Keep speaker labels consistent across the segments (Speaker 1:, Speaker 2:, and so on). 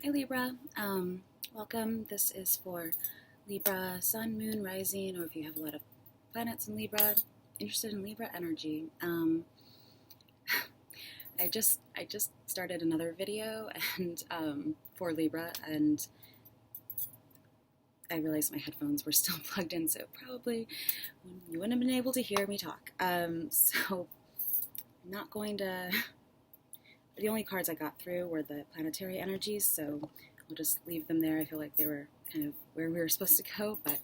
Speaker 1: Hi Libra, welcome. This is for Libra, Sun, Moon, Rising, or if you have a lot of planets in Libra, interested in Libra energy. I just started another video and for Libra, and I realized my headphones were still plugged in, so probably you wouldn't have been able to hear me talk. So I'm not going to. The only cards I got through were the planetary energies, so I'll just leave them there. I feel like they were kind of where we were supposed to go, but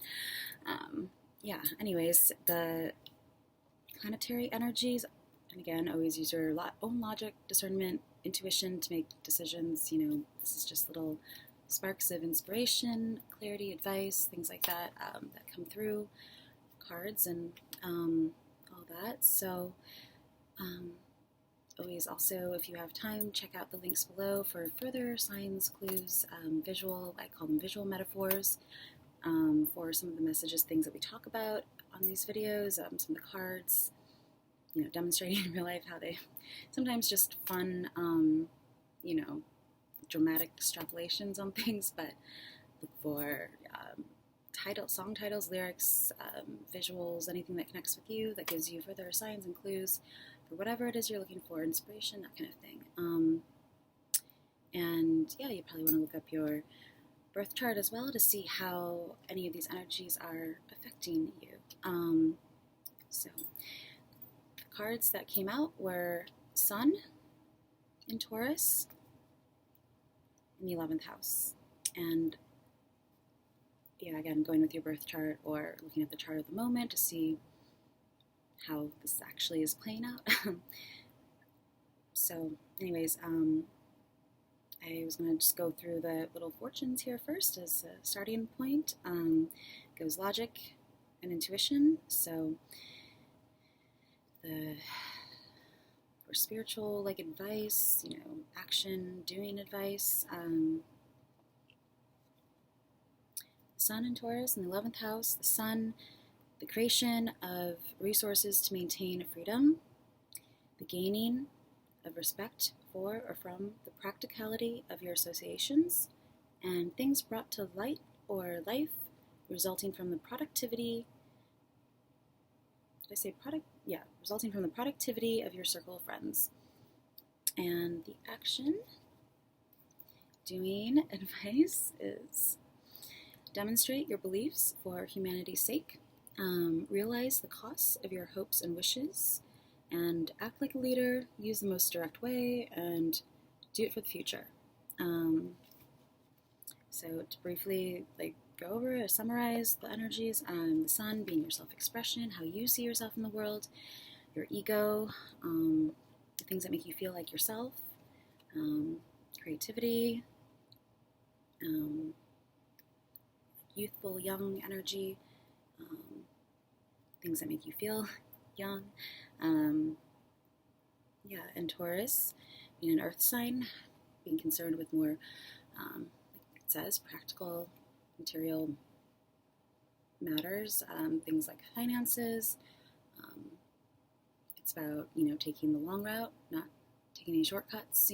Speaker 1: yeah, anyways, the planetary energies, and again, always use your own logic, discernment, intuition to make decisions. This is just little sparks of inspiration, clarity, advice, things like that that come through cards and all that. So always also, if you have time, check out the links below for further signs, clues, I call them visual metaphors, for some of the messages, things that we talk about on these videos, some of the cards, demonstrating in real life how they sometimes just fun, dramatic extrapolations on things, but look for song titles, lyrics, visuals, anything that connects with you, that gives you further signs and clues for whatever it is you're looking for, inspiration, that kind of thing. And yeah, you probably want to look up your birth chart as well to see how any of these energies are affecting you. So the cards that came out were Sun in Taurus in the 11th house. And yeah, again, going with your birth chart or looking at the chart of the moment to see how this actually is playing out. So anyways, I was going to just go through the little fortunes here first as a starting point. Goes logic and intuition. So for spiritual advice, action, doing advice, Sun in Taurus in the 11th house, the Sun, the creation of resources to maintain freedom, the gaining of respect for or from the practicality of your associations, and things brought to light or life resulting from the productivity, resulting from the productivity of your circle of friends. And the action, doing advice, is demonstrate your beliefs for humanity's sake, realize the costs of your hopes and wishes, and act like a leader, use the most direct way, and do it for the future. So to briefly go over or summarize the energies, the Sun being your self-expression, how you see yourself in the world, your ego, the things that make you feel like yourself, creativity, youthful, young energy, things that make you feel young. And Taurus, being an earth sign, being concerned with more, like it says, practical, material matters, things like finances. It's about, taking the long route, not taking any shortcuts,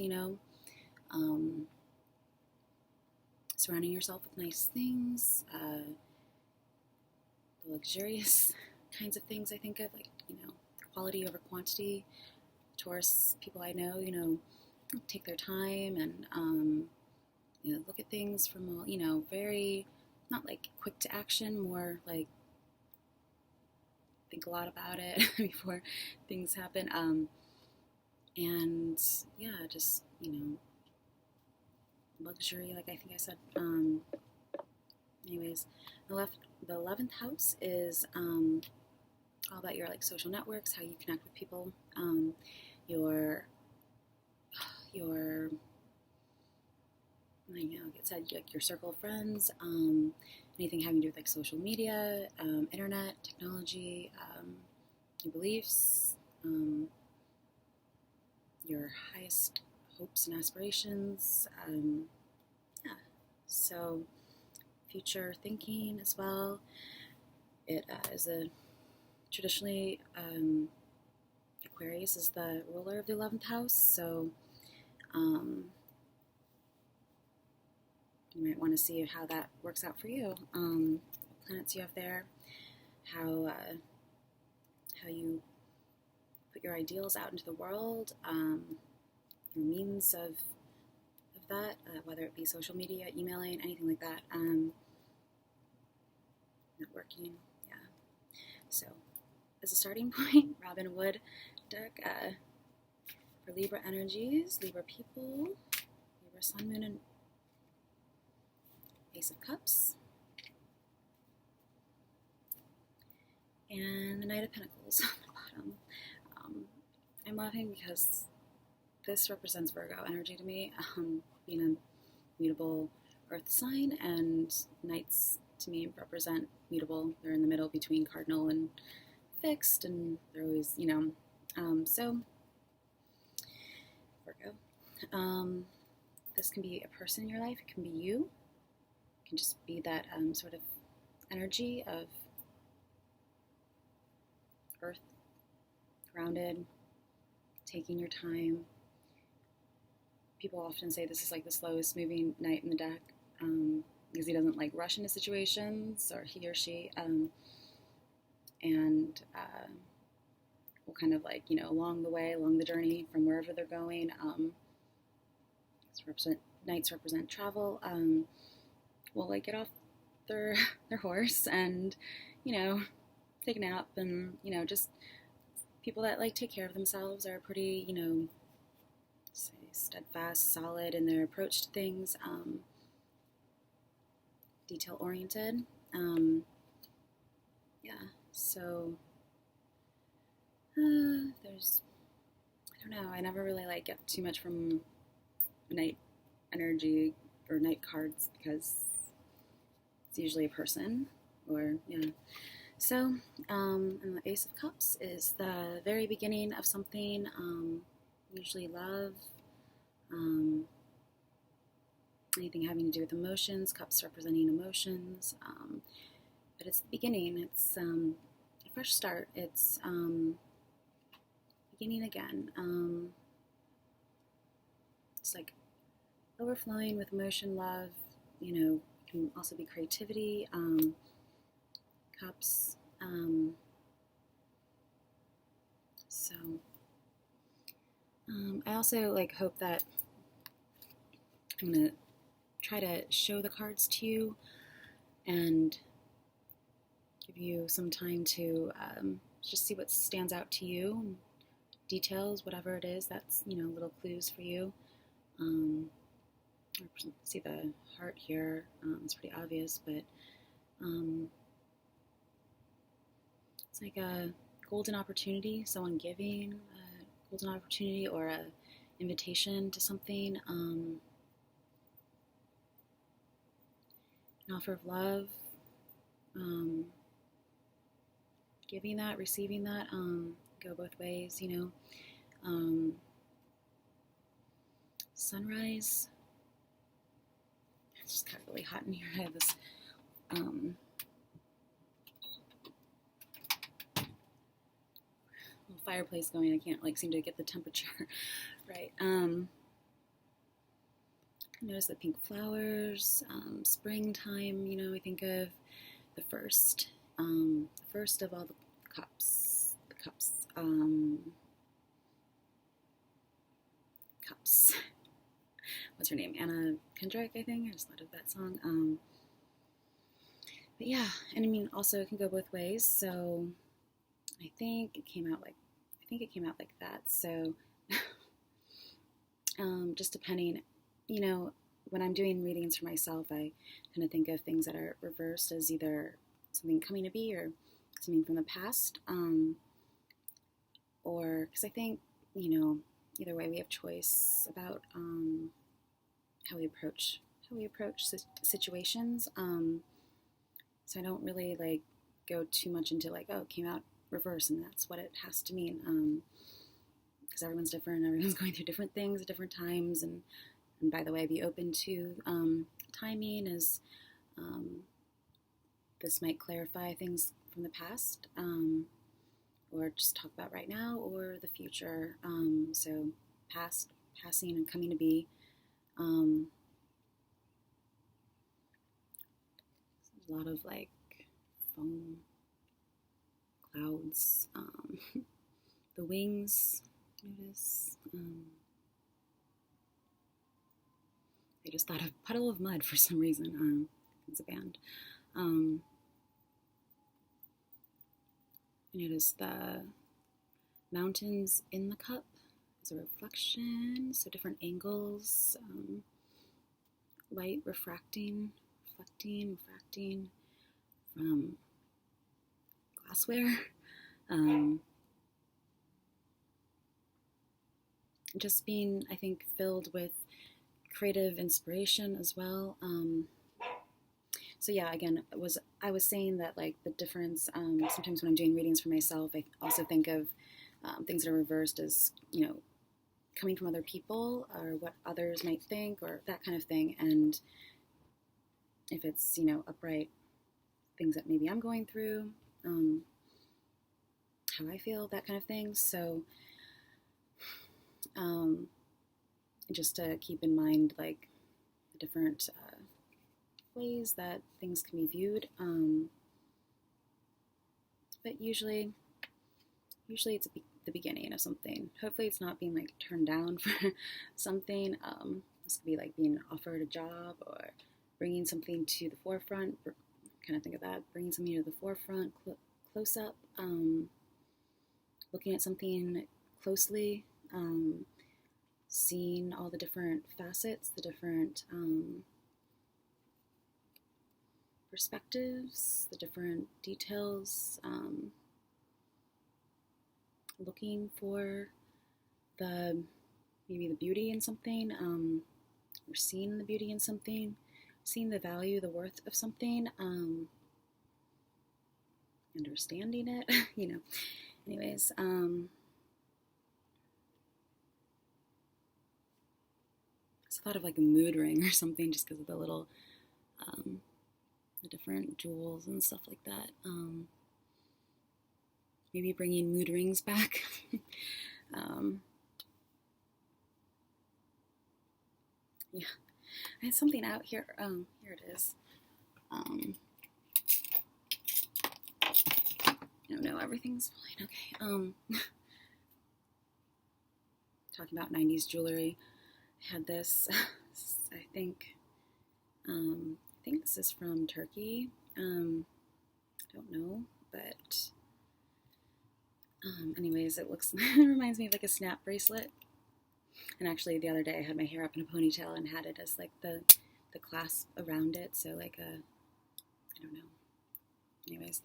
Speaker 1: surrounding yourself with nice things, the luxurious kinds of things I think of, quality over quantity. Taurus people I know, take their time and, look at things from, very, not quick to action, more think a lot about it before things happen. And yeah, just, luxury, like I think I said. Anyways, the 11th house is all about your social networks, how you connect with people, your like it said, your circle of friends, anything having to do with social media, internet, technology, your beliefs, your highest hopes and aspirations, so future thinking as well. It is traditionally, Aquarius is the ruler of the 11th house, so you might want to see how that works out for you. What planets you have there, how you put your ideals out into the world, your means of that, whether it be social media, emailing, anything like that, networking, yeah. So, as a starting point, Robin Wood deck for Libra energies, Libra people, Libra Sun, Moon, and Ace of Cups, and the Knight of Pentacles on the bottom. I'm laughing because this represents Virgo energy to me, being a mutable earth sign, and Knights to me represent mutable. They're in the middle between cardinal and fixed, and they're always, so Virgo. This can be a person in your life. It can be you. It can just be that sort of energy of earth, grounded, taking your time. People often say this is like the slowest moving knight in the deck, because he doesn't like rush into situations, or he or she, and will kind of like, along the way, along the journey from wherever they're going. Knights represent travel. Will like get off their horse and, take a nap, and just people that like take care of themselves are pretty, say steadfast, solid in their approach to things, detail oriented. Yeah, so there's, I don't know, I never really like get too much from night energy or night cards, because it's usually a person, or yeah. So, and the Ace of Cups is the very beginning of something, usually love, anything having to do with emotions, cups representing emotions, but it's the beginning, it's a fresh start, it's beginning again, it's like overflowing with emotion, love, can also be creativity, cups, so I also like hope that I'm going to try to show the cards to you and give you some time to just see what stands out to you, details, whatever it is, that's, little clues for you. See the heart here, it's pretty obvious, but it's like a golden opportunity, someone giving a golden opportunity or a invitation to something, an offer of love, giving that, receiving that, go both ways, sunrise. It just got really hot in here. I have this little fireplace going. I can't seem to get the temperature right. Notice the pink flowers, springtime. I think of the first of all the cups. Cups. What's her name? Anna Kendrick, I think. I just thought of that song. But yeah, and also it can go both ways. So I think it came out like that. So just depending, when I'm doing readings for myself, I kind of think of things that are reversed as either something coming to be or something from the past, or because I think, either way we have choice about how we approach situations. So I don't really go too much into oh, it came out reverse and that's what it has to mean, because everyone's different, everyone's going through different things at different times, and by the way, be open to timing, as this might clarify things from the past, or just talk about right now or the future, so past, passing, and coming to be, lot of like foam, clouds, the wings, notice, I just thought of Puddle of Mud for some reason, it's a band, notice the mountains in the cup as a reflection, so different angles, light refracting from glassware, just being, I think, filled with creative inspiration as well. So yeah, again, I was saying that like the difference, sometimes when I'm doing readings for myself, I also think of things that are reversed as, you know, coming from other people or what others might think or that kind of thing. And if it's, you know, upright, things that maybe I'm going through, how I feel, that kind of thing. So just to keep in mind like the different ways that things can be viewed. But usually it's the beginning of something. Hopefully it's not being like turned down for something. This could be like being offered a job or bringing something to the forefront. Kind of think of that, bringing something to the forefront, close up, looking at something closely, seeing all the different facets, the different perspectives, the different details, looking for maybe the beauty in something, or seeing the beauty in something, seeing the value, the worth of something, understanding it, you know. Anyways, I thought of like a mood ring or something just because of the little, the different jewels and stuff like that. Maybe bringing mood rings back. Yeah, I had something out here. Here it is. No, everything's fine. Okay. Talking about 90s jewelry. I had this. I think this is from Turkey. I don't know, but anyways, it looks. It reminds me of like a snap bracelet. And actually, the other day I had my hair up in a ponytail and had it as like the clasp around it. So like a, I don't know. Anyways,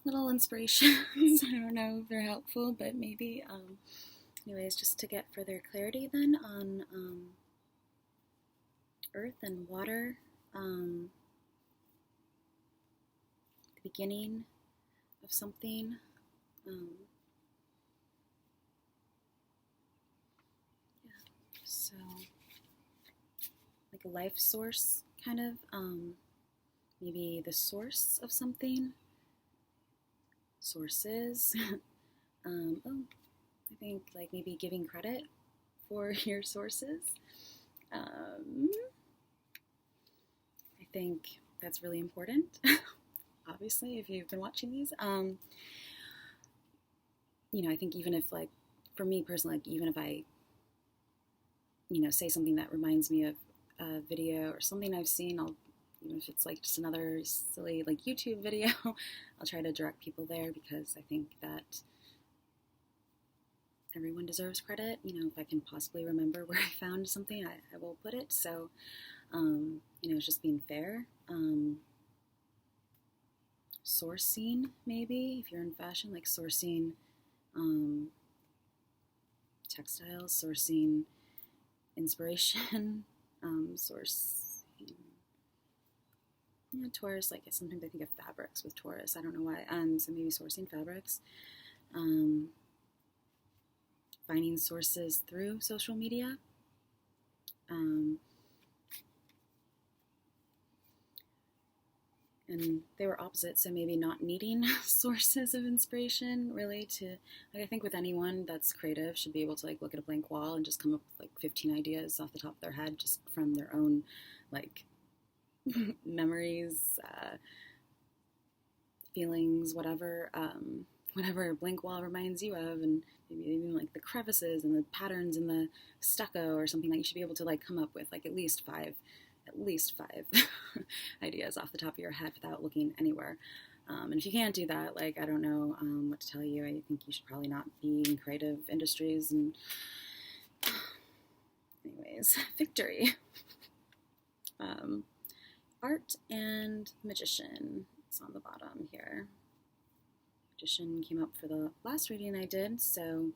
Speaker 1: little inspirations. I don't know if they're helpful, but maybe. Anyways, just to get further clarity then on earth and water, the beginning of something. So, like a life source, kind of, maybe the source of something, sources, I think, like, maybe giving credit for your sources, I think that's really important, obviously, if you've been watching these, you know, I think even if, like, for me personally, like, even if I, you know, say something that reminds me of a video or something I've seen, I'll, you know, if it's like just another silly like YouTube video, I'll try to direct people there because I think that everyone deserves credit. You know, if I can possibly remember where I found something, I will put it. So, you know, it's just being fair. Sourcing, maybe, if you're in fashion, like sourcing textiles, sourcing inspiration, source, you know, Taurus, like sometimes I think of fabrics with Taurus, I don't know why, so maybe sourcing fabrics, finding sources through social media, and they were opposite, so maybe not needing sources of inspiration really to, like, I think with anyone that's creative should be able to like look at a blank wall and just come up with like 15 ideas off the top of their head just from their own like memories, feelings, whatever, whatever a blank wall reminds you of, and maybe even like the crevices and the patterns in the stucco or something, that you should be able to like come up with like at least five ideas off the top of your head without looking anywhere. And if you can't do that, like, I don't know what to tell you. I think you should probably not be in creative industries. And anyways, victory. Art and magician is on the bottom here. Magician came up for the last reading I did, so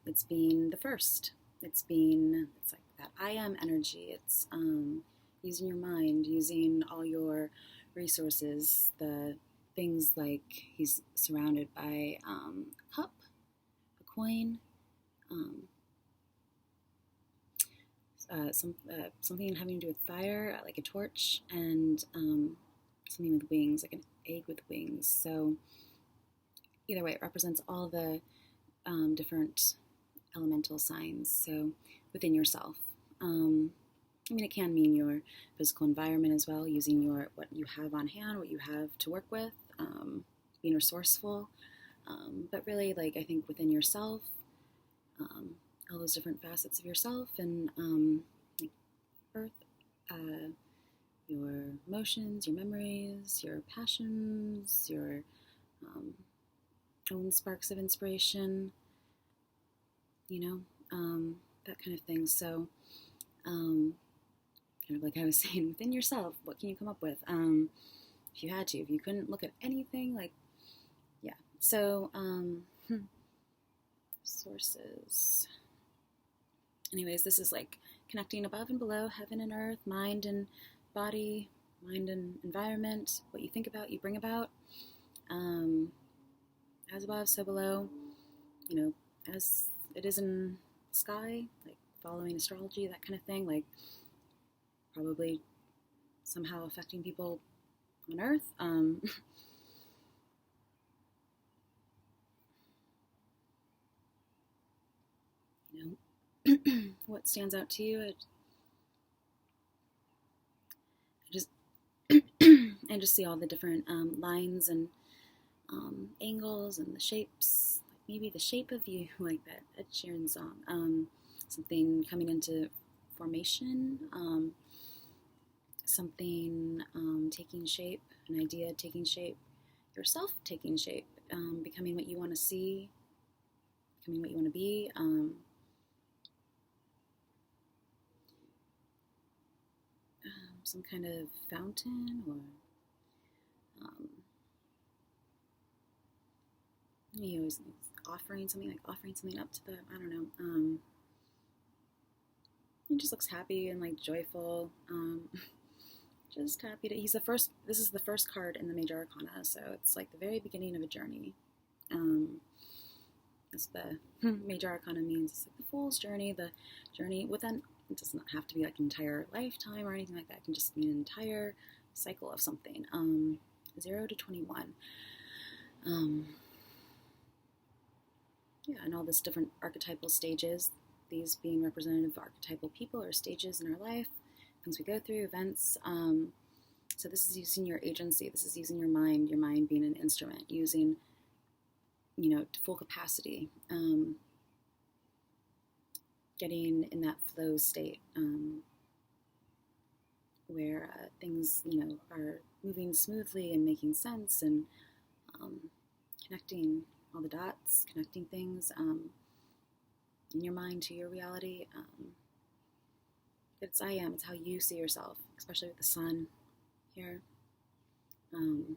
Speaker 1: it's been the first. It's like that I am energy. It's using your mind, using all your resources, the things like he's surrounded by a cup, a coin, something having to do with fire, like a torch, and something with wings, like an egg with wings. So either way, it represents all the different elemental signs, so within yourself. I mean, it can mean your physical environment as well, using what you have on hand, what you have to work with, being resourceful. But really, like, I think within yourself, all those different facets of yourself, and like earth, your emotions, your memories, your passions, your own sparks of inspiration, that kind of thing. So, kind of like I was saying, within yourself, what can you come up with? If you had to, if you couldn't look at anything, like, yeah. So, sources. Anyways, this is like connecting above and below, heaven and earth, mind and body, mind and environment. What you think about, you bring about. As above, so below. As it is in the sky, like following astrology, that kind of thing. Like, probably somehow affecting people on Earth. What stands out to you? I just see all the different lines and angles and the shapes. Like maybe the shape of you, like that Ed Sheeran song. Something coming into formation. Something taking shape, an idea taking shape, yourself taking shape, becoming what you want to see, becoming what you want to be. Some kind of fountain, or you always offering something up to the, I don't know. He just looks happy and like joyful. Just happy to. This is the first card in the Major Arcana, so it's like the very beginning of a journey. As the Major Arcana means, it's like the Fool's journey, the journey within. It does not have to be like an entire lifetime or anything like that. It can just be an entire cycle of something. 0 to 21. Yeah, and all this different archetypal stages. These being representative of archetypal people or stages in our life, things we go through, events. So this is using your agency. This is using your mind being an instrument, using, to full capacity, getting in that flow state where things, are moving smoothly and making sense, and connecting all the dots, connecting things in your mind to your reality. It's it's how you see yourself, especially with the sun here. And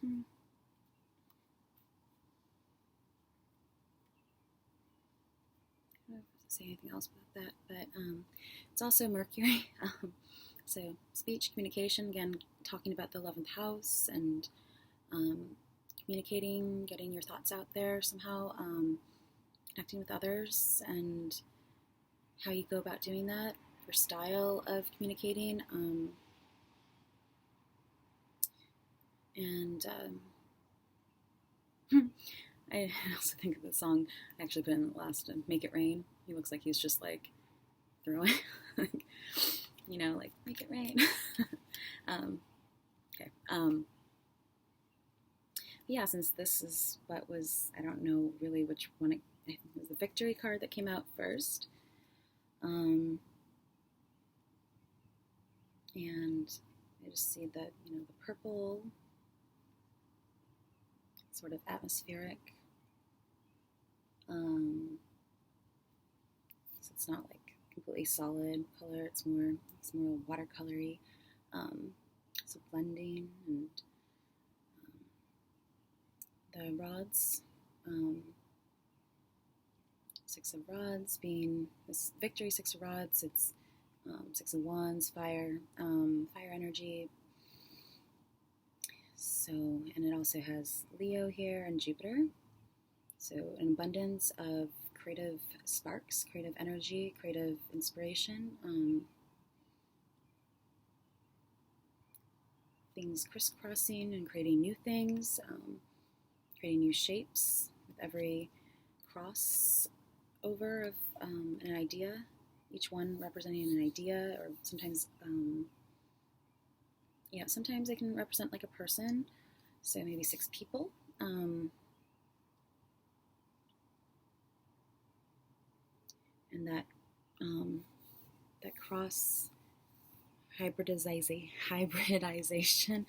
Speaker 1: I don't know if I say anything else about that, but it's also Mercury. So speech, communication, again, talking about the 11th house, and communicating, getting your thoughts out there somehow, connecting with others, and how you go about doing that, your style of communicating, and I also think of the song I actually put in the last, Make It Rain. He looks like he's just like throwing, like, you know, like, make it rain. Okay. Yeah, since this is what was, I don't know really which one, I think it was the Victory card that came out first. And I just see that, you know, the purple, sort of atmospheric. So it's not like completely solid color. It's more watercolory. So blending, and the rods. Six of Rods being this Victory, Six of Rods. It's Six of Wands, fire energy. So, and it also has Leo here and Jupiter. So an abundance of creative sparks, creative energy, creative inspiration. Things crisscrossing and creating new things, creating new shapes with every cross over of an idea, each one representing an idea, or sometimes, sometimes they can represent like a person, so maybe 6 people. And that cross hybridization.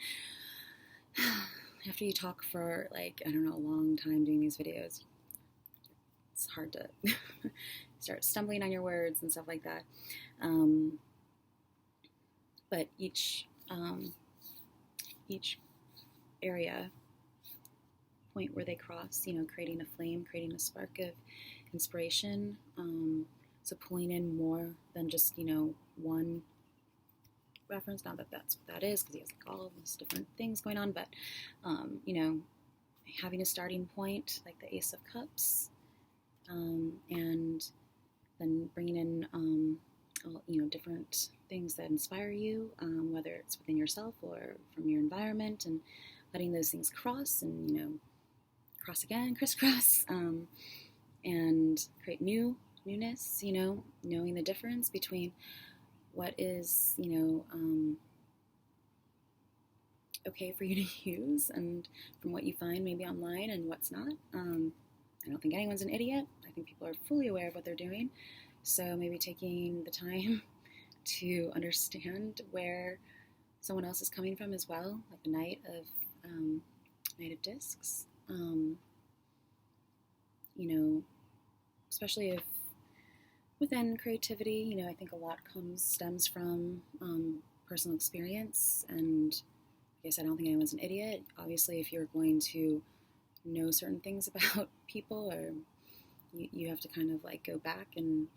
Speaker 1: After you talk for like, I don't know, a long time doing these videos, it's hard to start stumbling on your words and stuff like that. But each area, point where they cross, you know, creating a flame, creating a spark of inspiration. So pulling in more than just, you know, one reference. Not that that's what that is, because he has like all of these different things going on, but you know, having a starting point like the Ace of Cups, and then bringing in all, you know, different things that inspire you, whether it's within yourself or from your environment, and letting those things cross and, you know, cross again, crisscross, and create newness, you know, knowing the difference between what is, you know, okay for you to use, and from what you find maybe online, and what's not. I don't think anyone's an idiot. I think people are fully aware of what they're doing. So maybe taking the time to understand where someone else is coming from as well, like the Knight of Discs. You know, especially if within creativity, you know, I think a lot stems from personal experience. And like I said, I don't think anyone's an idiot. Obviously, if you're going to know certain things about people, or you have to kind of like go back and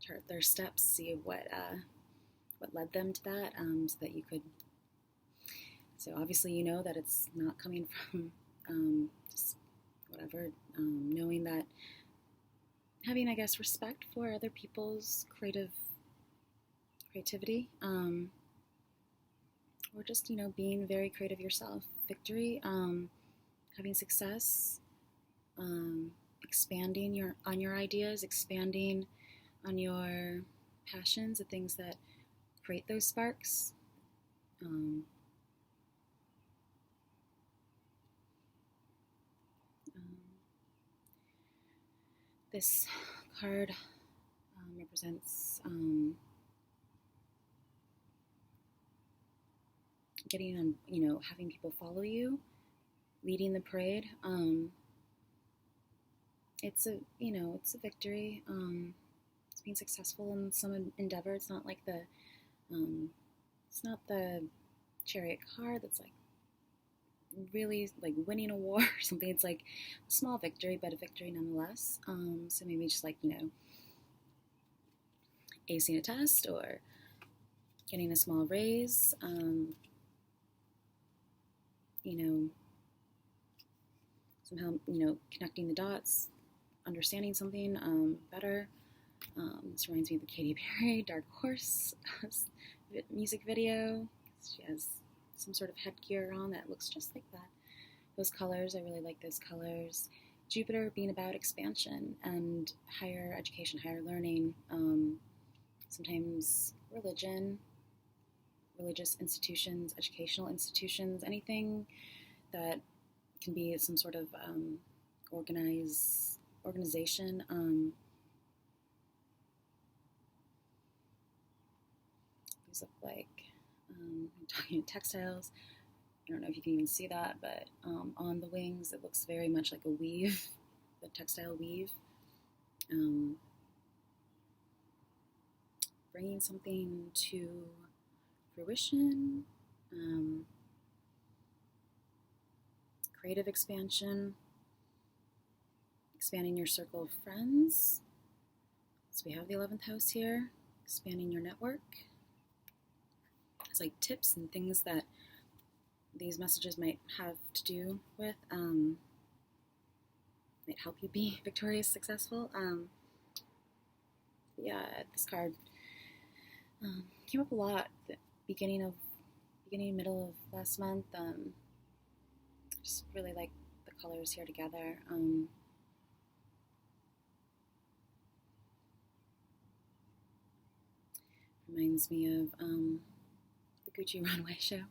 Speaker 1: chart their steps, see what led them to that, so that you could. So obviously, you know that it's not coming from just whatever. Knowing that, having, I guess, respect for other people's creativity, or just, you know, being very creative yourself. Victory, having success, expanding on your ideas, expanding on your passions, the things that create those sparks. This card represents getting on, you know, having people follow you, leading the parade. It's a, you know, it's a victory. It's being successful in some endeavor. It's not like it's not the Chariot card that's like really like winning a war or something. It's like a small victory, but a victory nonetheless. So maybe just like, you know, acing a test, or getting a small raise, you know, somehow, you know, connecting the dots, understanding something better. This reminds me of the Katy Perry Dark Horse music video. She has some sort of headgear on that looks just like that. those colors. I really like those colors. Jupiter being about expansion and higher education, higher learning, sometimes religion, religious institutions, educational institutions, anything that can be some sort of organization. These look like, I'm talking textiles. I don't know if you can even see that, but on the wings it looks very much like a weave, a textile weave. Bringing something to fruition, creative expansion, expanding your circle of friends. So we have the 11th house here, expanding your network. It's like tips and things that these messages might have to do with, might help you be victorious, successful. Yeah, this card came up a lot at the middle of last month. Just really like the colors here together. Reminds me of the Gucci runway show.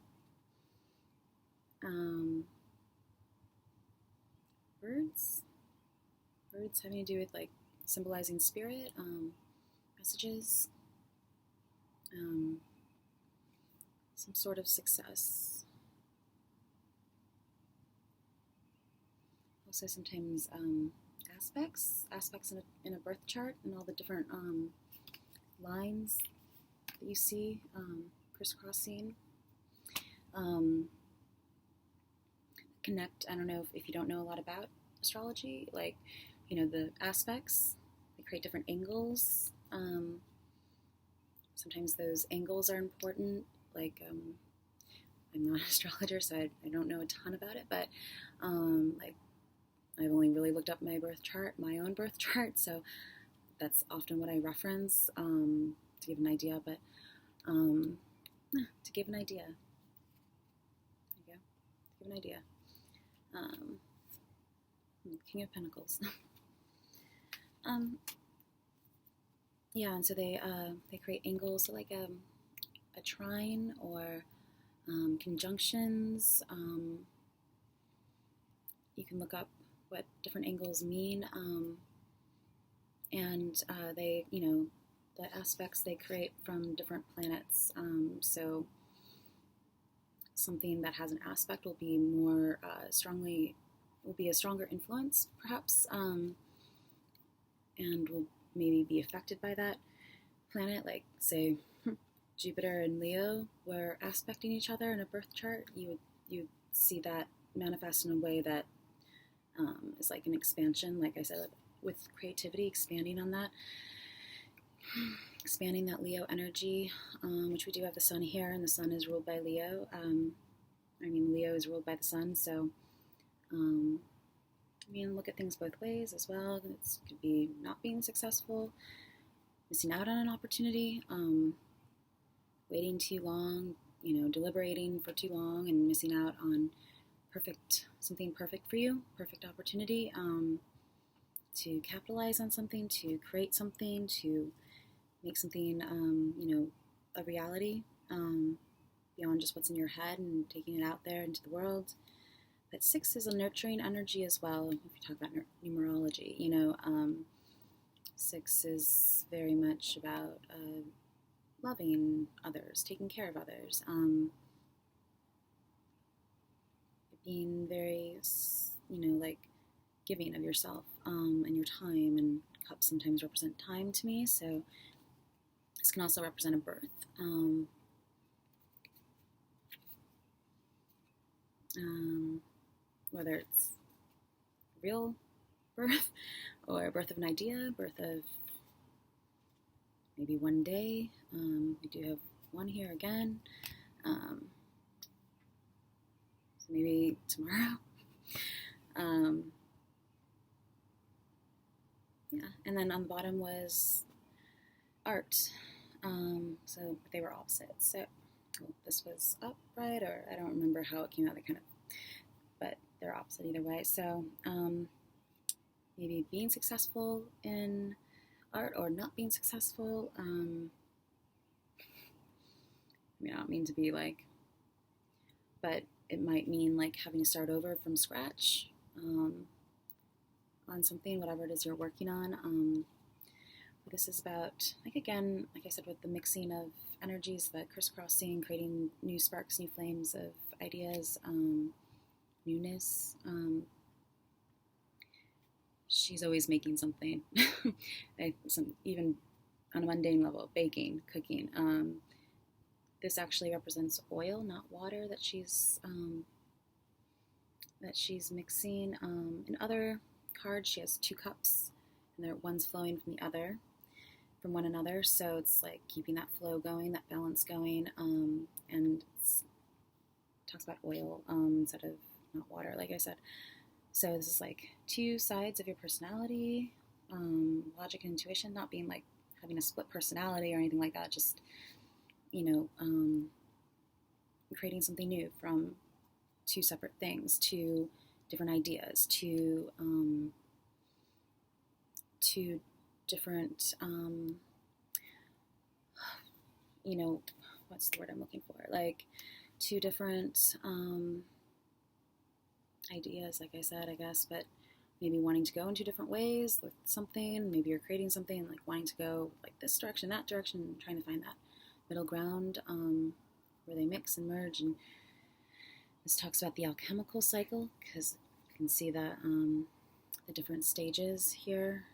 Speaker 1: Birds having to do with like symbolizing spirit, messages, some sort of success. Also sometimes aspects in a birth chart and all the different lines that you see crisscrossing. Connect, I don't know if you don't know a lot about astrology, like, the aspects, they create different angles. Sometimes those angles are important, like, I'm not an astrologer, so I don't know a ton about it, but, like, I've only really looked up my own birth chart, so that's often what I reference, to give an idea, but, to give an idea. There you go, to give an idea. King of Pentacles. Yeah, and so they create angles, so like a trine or conjunctions. You can look up what different angles mean, and they, the aspects they create from different planets. So something that has an aspect will be more will be a stronger influence, perhaps, and will maybe be affected by that planet. Like, say, Jupiter and Leo were aspecting each other in a birth chart. You see that manifest in a way that is like an expansion, like I said, with creativity, expanding on that, expanding that Leo energy, which we do have the sun here, and the sun is ruled by Leo. Leo is ruled by the sun, so look at things both ways as well. It could be not being successful, missing out on an opportunity, waiting too long, deliberating for too long and missing out on something perfect for you, perfect opportunity, to capitalize on something, to create something, to make something, a reality, beyond just what's in your head and taking it out there into the world. But 6 is a nurturing energy as well. If you talk about numerology, 6 is very much about loving others, taking care of others, being very, like giving of yourself and your time. And cups sometimes represent time to me, so this can also represent a birth. Whether it's real birth or birth of an idea, birth of maybe one day. We do have one here again. So maybe tomorrow. Yeah, and then on the bottom was art. So they were opposites. So this was upright, or I don't remember how it came out. But they're opposite either way. So maybe being successful in art or not being successful. I mean, I don't mean to be like, but it might mean like having to start over from scratch on something, whatever it is you're working on. But this is about, like, again, like I said, with the mixing of energies, the crisscrossing, creating new sparks, new flames of ideas, newness. She's always making something, even on a mundane level, baking, cooking. This actually represents oil, not water, that she's mixing. In other cards, she has 2 cups, and one's flowing from one another. So it's like keeping that flow going, that balance going, and it talks about oil instead of not water, like I said. So this is like 2 sides of your personality, logic and intuition, not being like having a split personality or anything like that, just, creating something new from 2 separate things, 2 different ideas, 2 different, what's the word I'm looking for? Like 2 different ideas, like I said, I guess, but maybe wanting to go in 2 different ways with something. Maybe you're creating something like wanting to go like this direction, that direction, and trying to find that middle ground where they mix and merge. And this talks about the alchemical cycle, because you can see the different stages here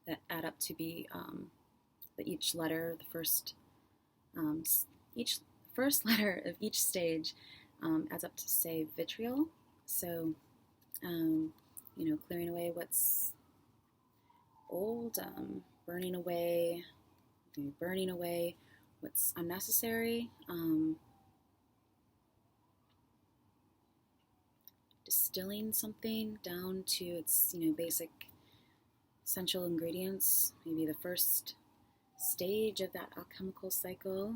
Speaker 1: that add up to be each letter, each first letter of each stage adds up to, say, vitriol. So, clearing away what's old, burning away what's unnecessary, distilling something down to its, basic essential ingredients, maybe the first stage of that alchemical cycle,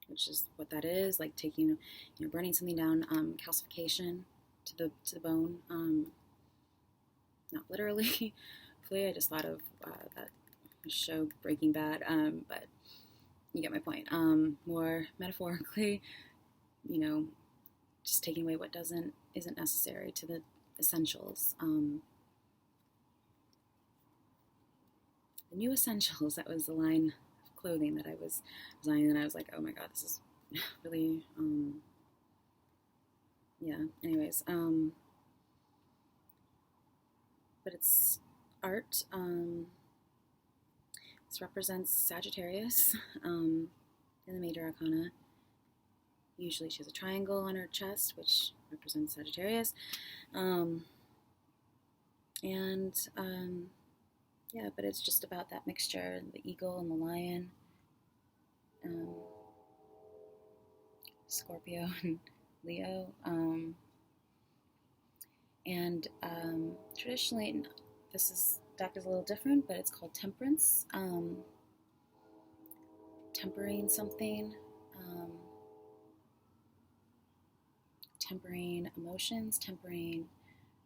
Speaker 1: which is what that is, like taking, burning something down, calcification to the bone, not literally. I just thought of that show Breaking Bad, but you get my point. More metaphorically, just taking away what isn't necessary to the essentials. The new essentials, that was the line of clothing that I was designing, and I was like, oh my god, this is really, anyways, but it's art. This represents Sagittarius in the major arcana. Usually she has a triangle on her chest, which represents Sagittarius. But it's just about that mixture, the eagle and the lion, Scorpio and Leo. Traditionally, this deck is a little different, but it's called Temperance. Tempering something, tempering emotions, tempering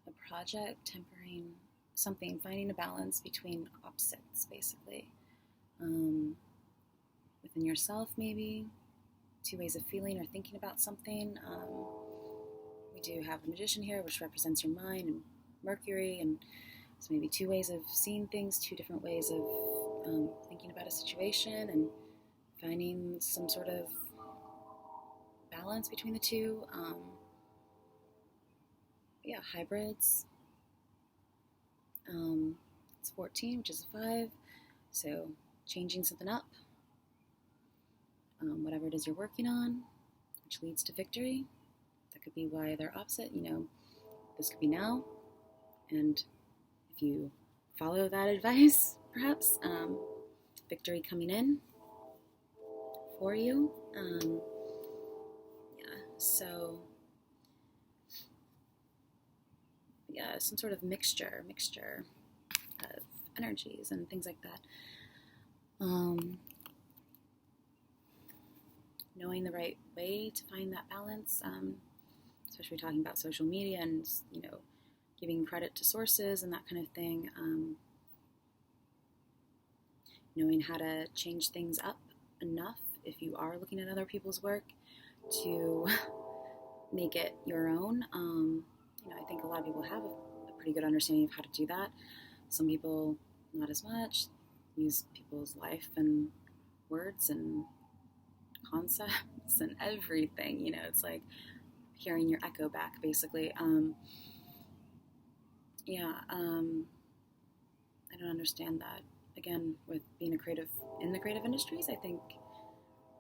Speaker 1: a project, tempering something, finding a balance between opposites, basically. Within yourself, maybe 2 ways of feeling or thinking about something. We do have the Magician here, which represents your mind, and Mercury, and so maybe 2 ways of seeing things, 2 different ways of thinking about a situation, and finding some sort of balance between the 2. Hybrids. It's 14, which is a 5, so changing something up, whatever it is you're working on, which leads to victory. That could be why they're opposite. This could be now, and if you follow that advice, perhaps victory coming in for you. Some sort of mixture of energies and things like that. knowing the right way to find that balance, especially talking about social media and, giving credit to sources and that kind of thing, knowing how to change things up enough if you are looking at other people's work to make it your own. I think a lot of people have a pretty good understanding of how to do that. Some people not as much, use people's life and words and concepts and everything, it's like hearing your echo back, basically. I don't understand that. Again, with being a creative in the creative industries, I think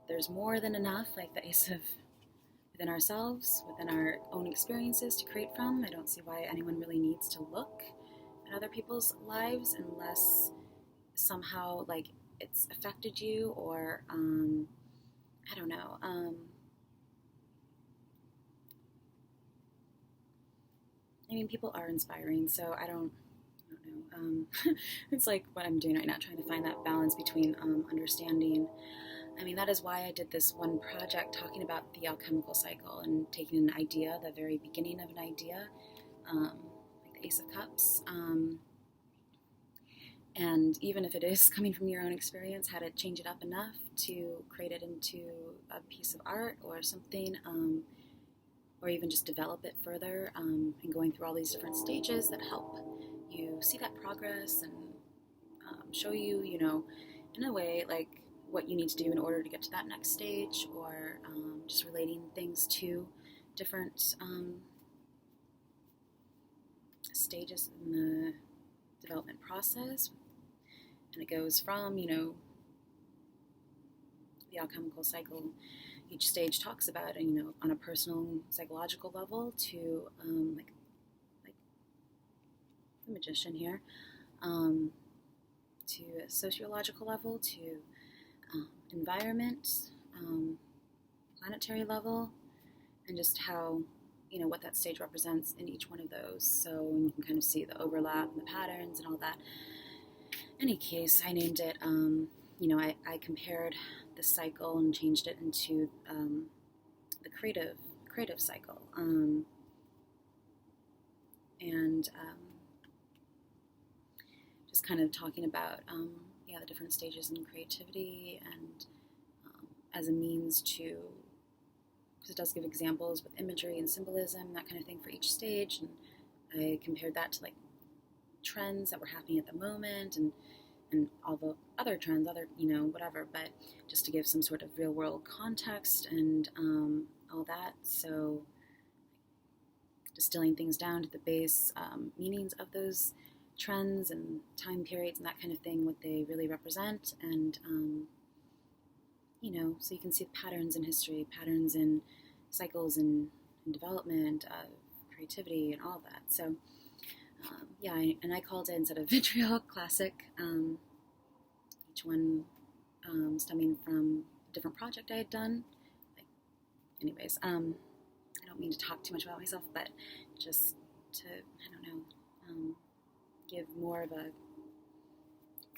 Speaker 1: there's more than enough, like the ace of within ourselves, within our own experiences to create from. I don't see why anyone really needs to look at other people's lives unless somehow, like, it's affected you, or I don't know. People are inspiring, so I don't know. It's like what I'm doing right now, trying to find that balance between understanding. That is why I did this one project talking about the alchemical cycle and taking an idea, the very beginning of an idea, like the Ace of Cups, and even if it is coming from your own experience, how to change it up enough to create it into a piece of art or something, or even just develop it further, and going through all these different stages that help you see that progress and show you, in a way, like what you need to do in order to get to that next stage, or just relating things to different stages in the development process. And it goes from, the alchemical cycle, each stage talks about, on a personal psychological level to like the magician here, to a sociological level, to environment, planetary level, and just how, what that stage represents in each one of those. So you can kind of see the overlap and the patterns and all that. In any case, I named it, I compared the cycle and changed it into the creative cycle. Just kind of talking about, the different stages in creativity, and as a means to, because it does give examples with imagery and symbolism, that kind of thing for each stage, and I compared that to like trends that were happening at the moment, and all the other trends, whatever, but just to give some sort of real world context and all that. So distilling things down to the base meanings of those trends and time periods and that kind of thing, what they really represent, and so you can see patterns in history, patterns in cycles and development of creativity and all that. So and I called it, instead of vitriol, classic, each one stemming from a different project I had done. Anyways, I don't mean to talk too much about myself, but just to, give more of a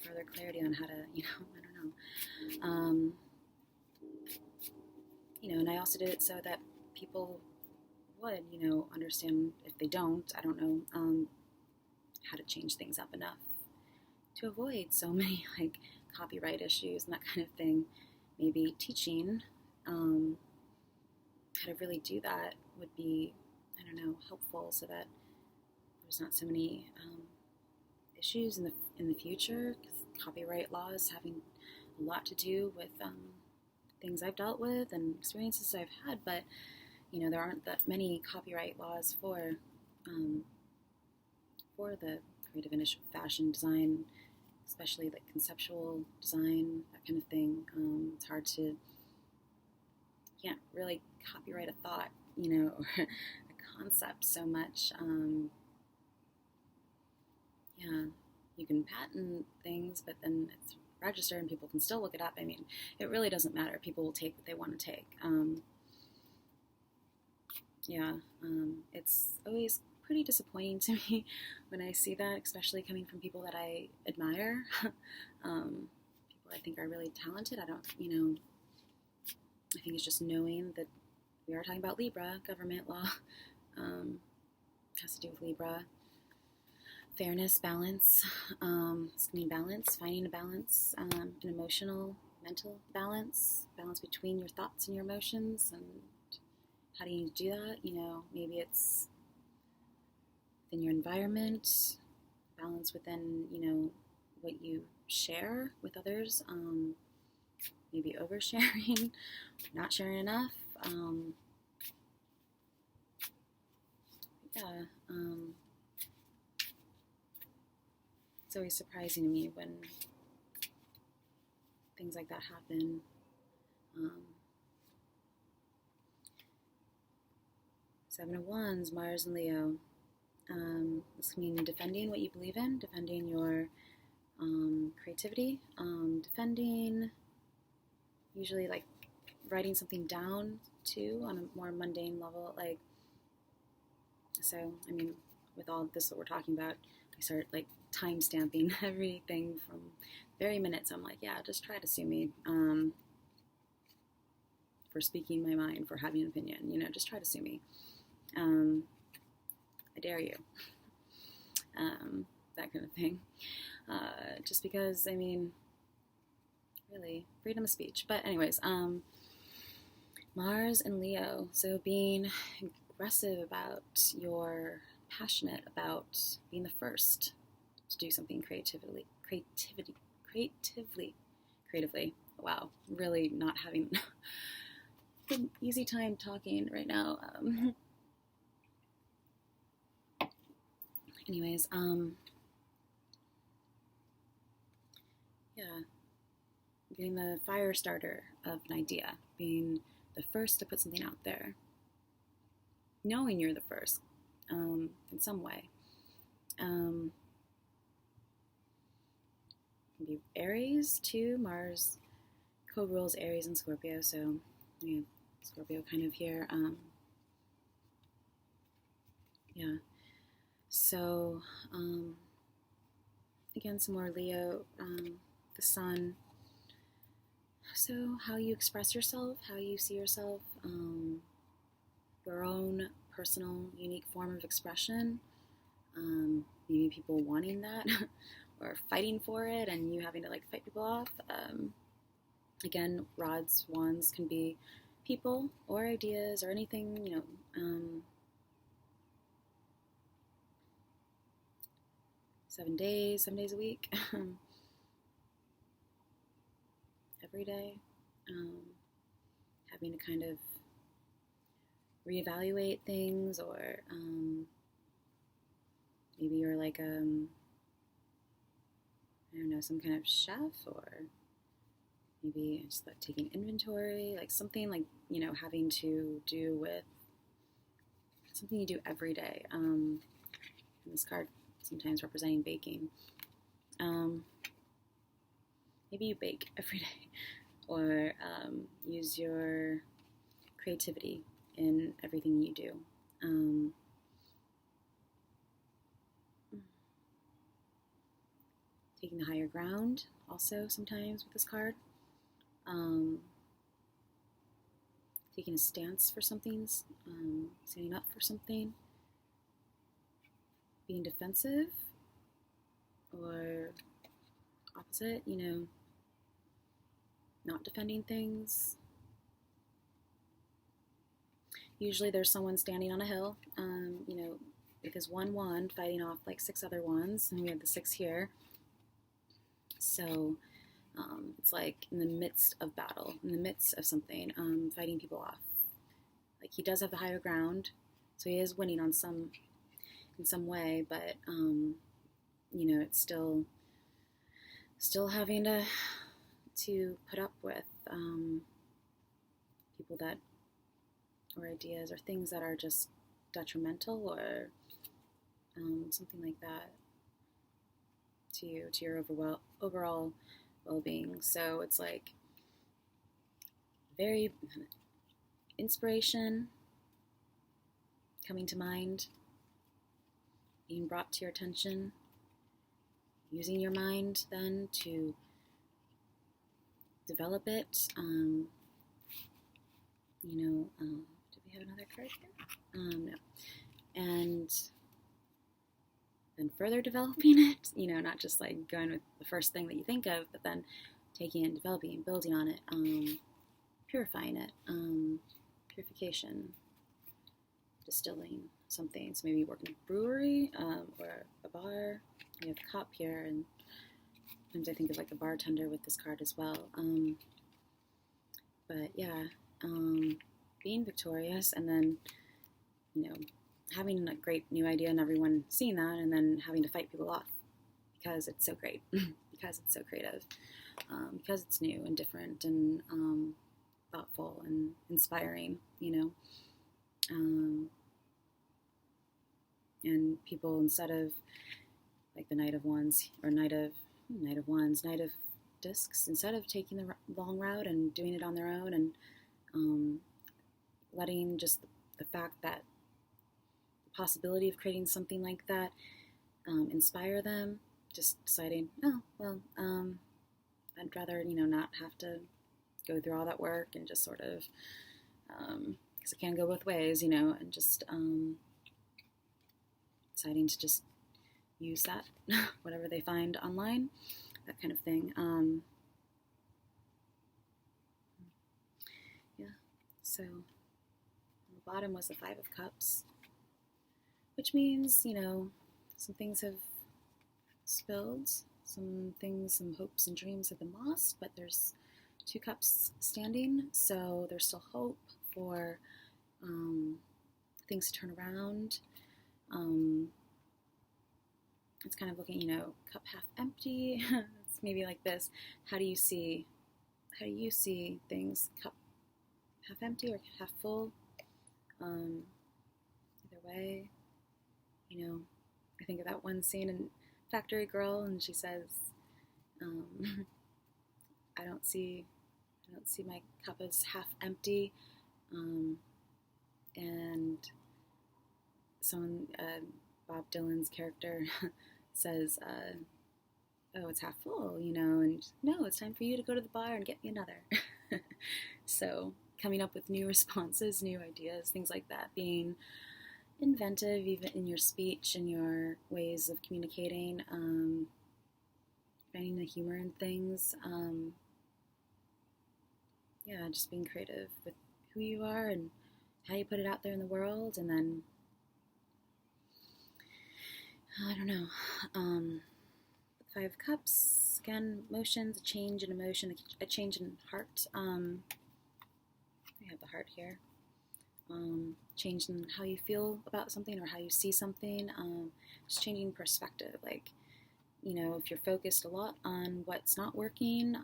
Speaker 1: further clarity on how to, and I also did it so that people would, understand, if they don't, I don't know, how to change things up enough to avoid so many, like, copyright issues and that kind of thing. Maybe teaching how to really do that would be, helpful, so that there's not so many issues in the future. 'Cause copyright laws having a lot to do with things I've dealt with and experiences I've had, but there aren't that many copyright laws for the creative industry, fashion design, especially like conceptual design, that kind of thing. It's hard to, can't really copyright a thought, or a concept so much. You can patent things, but then it's registered and people can still look it up. It really doesn't matter. People will take what they want to take. It's always pretty disappointing to me when I see that, especially coming from people that I admire. People I think are really talented. I I think it's just knowing that we are talking about Libra, government law, has to do with Libra. Fairness, balance, balance, finding a balance, an emotional, mental balance between your thoughts and your emotions, and how do you do that? Maybe it's within your environment, balance within, what you share with others, maybe oversharing, not sharing enough, it's always surprising to me when things like that happen. Seven of Wands, Mars and Leo. This can mean defending what you believe in, defending your creativity, defending, usually like writing something down too on a more mundane level. With all of this that we're talking about, I start time stamping everything from very minutes. I'm like, yeah, just try to sue me for speaking my mind, for having an opinion. Just try to sue me. I dare you. That kind of thing. Just because, really, freedom of speech. But anyways, Mars and Leo. So being aggressive about passionate about being the first to do something creatively. Wow, really not having an easy time talking right now. Anyways, being the fire starter of an idea, being the first to put something out there, knowing you're the first, in some way. Be Aries too. Mars co-rules Aries and Scorpio, so we have Scorpio kind of here. So again, some more Leo, the Sun. So how you express yourself, how you see yourself, your own personal, unique form of expression. Maybe people wanting that or fighting for it, and you having to fight people off. Again, rods, wands can be people or ideas or anything, 7 days a week, every day, having to kind of reevaluate things, or maybe you're some kind of chef, or maybe just taking inventory, something having to do with something you do every day. And this card sometimes representing baking. Maybe you bake every day, or use your creativity in everything you do. Taking the higher ground also sometimes with this card. Taking a stance for something, standing up for something. Being defensive, or opposite, not defending things. Usually there's someone standing on a hill, with his one wand fighting off 6 other wands, and we have the 6 here. So it's in the midst of battle, in the midst of something, fighting people off. He does have the higher ground, so he is winning in some way, but it's still having to put up with people that, or ideas, or things that are just detrimental, or something like that to you, to your overall well-being. So it's very inspiration coming to mind, being brought to your attention, using your mind then to develop it, did we have another card here? No. And then further developing it, not just like going with the first thing that you think of, but then taking it and developing and building on it, purifying it, purification, distilling something. So maybe you work in a brewery or a bar. You have a cup here, and sometimes I think of like a bartender with this card as well. But yeah, being victorious, and then, having a great new idea and everyone seeing that, and then having to fight people off because it's so great, because it's so creative, because it's new and different and thoughtful and inspiring, and people, instead of like the Knight of Wands or Knight of Discs, instead of taking the long route and doing it on their own, and letting just the fact that the possibility of creating something like that inspire them, just deciding, I'd rather, not have to go through all that work, and just sort of, because it can go both ways, and just deciding to just use that, whatever they find online, that kind of thing. So on the bottom was the Five of Cups, which means, some things have spilled, some hopes and dreams have been lost, but there's 2 cups standing, so there's still hope for things to turn around. It's kind of looking, cup half empty. It's maybe like this. How do you see things? Cup half empty or half full? Either way, I think of that one scene in Factory Girl, and she says, I don't see my cup as half empty, and someone, Bob Dylan's character says, oh, it's half full, and no, it's time for you to go to the bar and get me another. So coming up with new responses, new ideas, things like that, being inventive even in your speech and your ways of communicating, finding the humor in things, just being creative with who you are and how you put it out there in the world. And then I don't know, the Five of Cups, again, emotions, a change in emotion, a change in heart. We have the heart here. Change in how you feel about something or how you see something, just changing perspective. Like, if you're focused a lot on what's not working,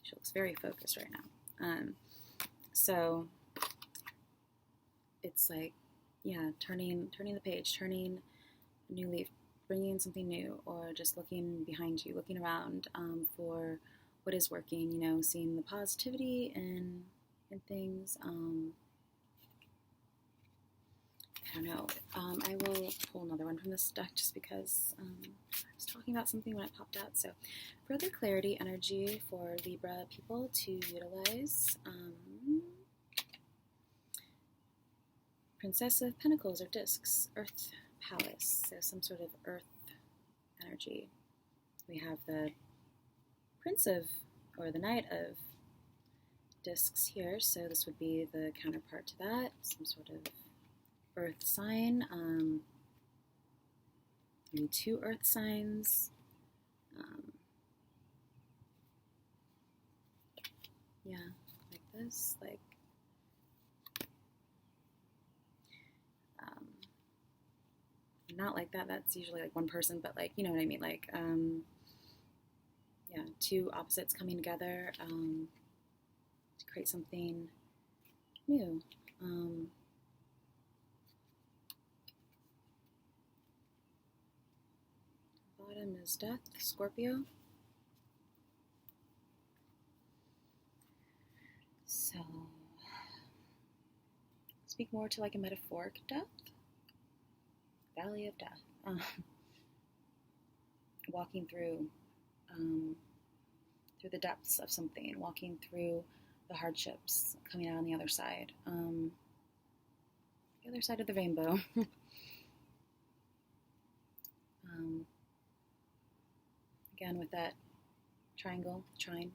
Speaker 1: she looks very focused right now. So it's like, turning the page, turning a new leaf, bringing in something new, or just looking behind you, looking around for what is working, seeing the positivity in things. I don't know. I will pull another one from this deck just because I was talking about something when it popped out. So, further clarity energy for Libra people to utilize. Princess of Pentacles or Discs, Earth Palace, so some sort of earth energy. We have the Prince of, or the Knight of Discs here, so this would be the counterpart to that, some sort of earth sign, maybe 2 earth signs, like this, like, not like that, that's usually like one person, but like, you know what I mean, like, 2 opposites coming together, to create something new. Bottom is Death, Scorpio. So, speak more to like a metaphoric death. Valley of Death. Walking through the depths of something, walking through the hardships coming out on the other side. The other side of the rainbow. Again, with that triangle, trine.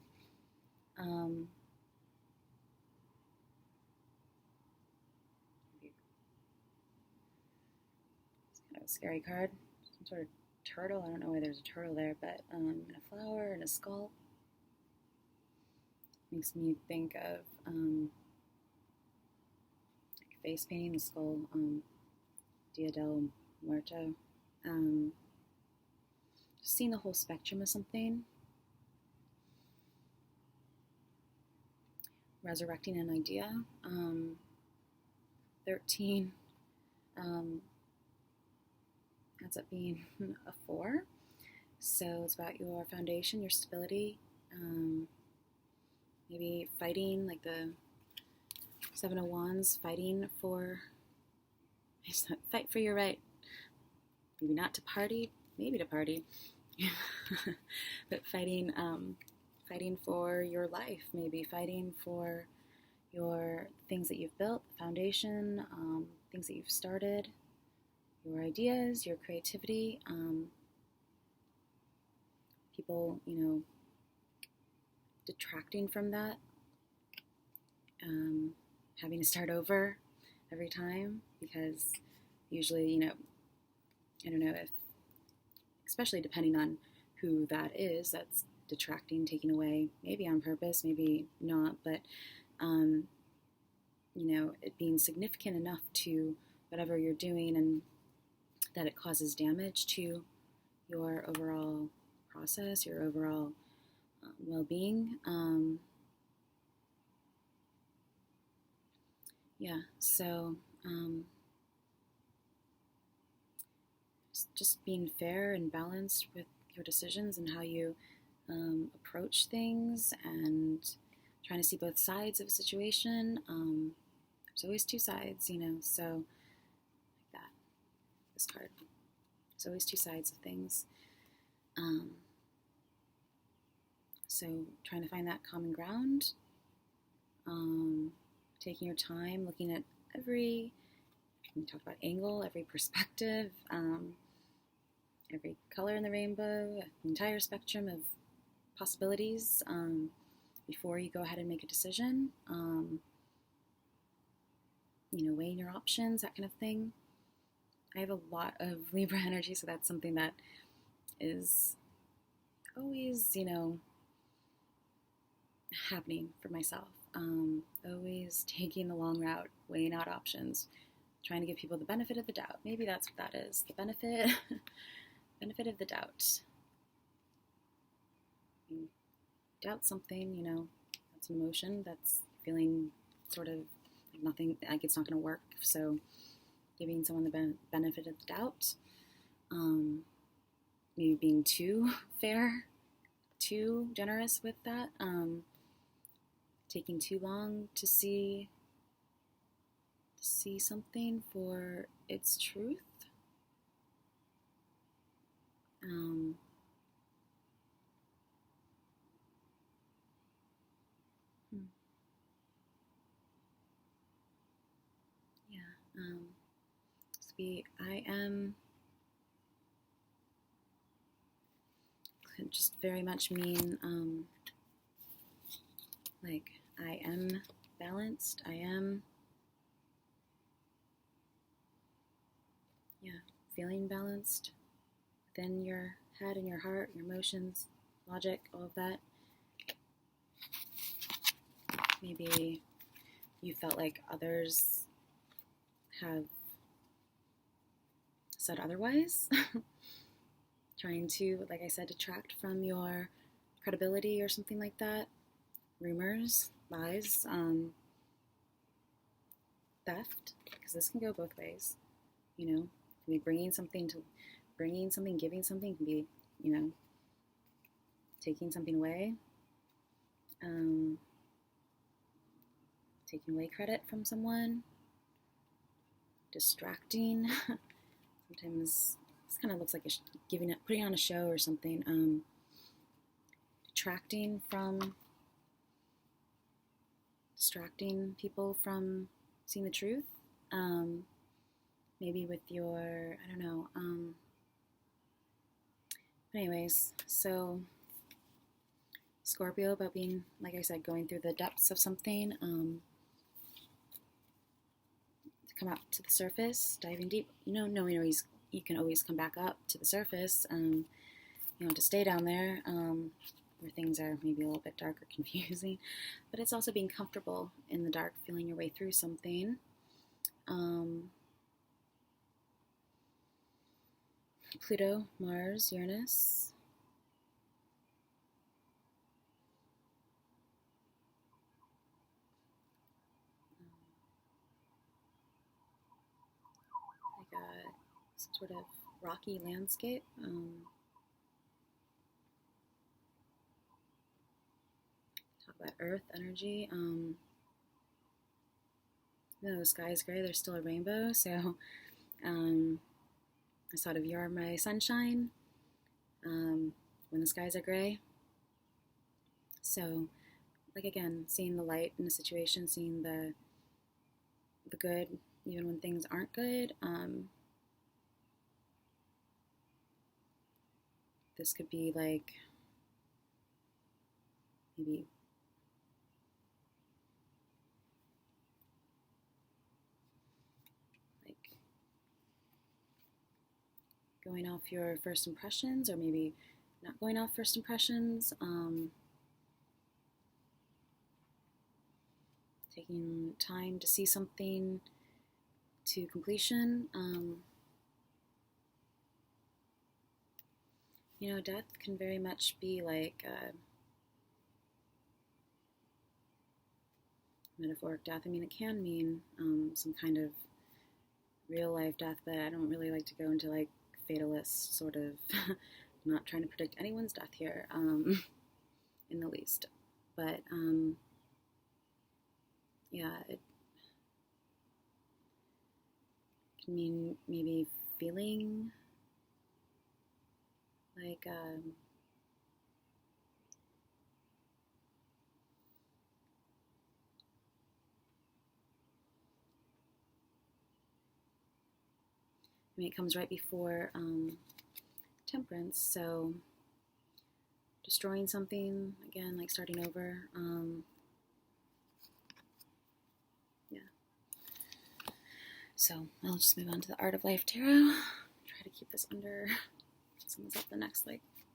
Speaker 1: It's kind of a scary card. Some sort of turtle. I don't know why there's a turtle there, but and a flower and a skull. Makes me think of like face painting, the skull, Dia del Muerto. Just seeing the whole spectrum of something. Resurrecting an idea. 13 ends up being a 4. So it's about your foundation, your stability. Maybe fighting, like the 7 of Wands, fighting for, fight for your right. Maybe not to party, maybe to party, but fighting for your life, maybe fighting for your things that you've built, foundation, things that you've started, your ideas, your creativity, people, detracting from that, having to start over every time, because usually, I don't know if, especially depending on who that is, that's detracting, taking away, maybe on purpose, maybe not, but, it being significant enough to whatever you're doing and that it causes damage to your overall process, your overall well-being. So just being fair and balanced with your decisions and how you approach things, and trying to see both sides of a situation. There's always two sides, so like that. This card. There's always two sides of things. So trying to find that common ground, taking your time, looking at we talked about angle, every perspective, every color in the rainbow, the entire spectrum of possibilities, before you go ahead and make a decision, weighing your options, that kind of thing. I have a lot of Libra energy, so that's something that is always, happening for myself. Always taking the long route, weighing out options, trying to give people the benefit of the doubt. Maybe that's what that is, the benefit of the doubt. You doubt something, that's an emotion, that's feeling sort of like nothing, like it's not going to work. So giving someone the benefit of the doubt, maybe being too fair, too generous with that, taking too long to see something for its truth. I am could just very much mean like I am balanced. I am feeling balanced within your head and your heart, your emotions, logic, all of that. Maybe you felt like others have said otherwise, trying to, like I said, detract from your credibility or something like that. Rumors, lies, theft, because this can go both ways. Can be bringing something, giving something, can be, taking something away, taking away credit from someone, distracting. Sometimes this kind of looks like putting on a show or something. Detracting from distracting people from seeing the truth. Maybe with your, I don't know. Anyways, so Scorpio, about being, like I said, going through the depths of something, to come up to the surface, diving deep, knowing always you can always come back up to the surface, to stay down there, where things are maybe a little bit dark or confusing, but it's also being comfortable in the dark, feeling your way through something. Pluto, Mars, Uranus. Like a sort of rocky landscape. Talk about Earth energy. The sky is gray, there's still a rainbow, so I thought of You're My Sunshine, when the skies are gray. So, like again, seeing the light in a situation, seeing the good, even when things aren't good. This could be like maybe going off your first impressions, or maybe not going off first impressions, taking time to see something to completion. Death can very much be like metaphoric death. I mean, it can mean some kind of real life death, but I don't really like to go into like fatalist sort of I'm not trying to predict anyone's death here, in the least, but it can mean maybe feeling like it comes right before Temperance, so destroying something, again, like starting over. So I'll just move on to the Art of Life Tarot. Try to keep this under, someone's up the next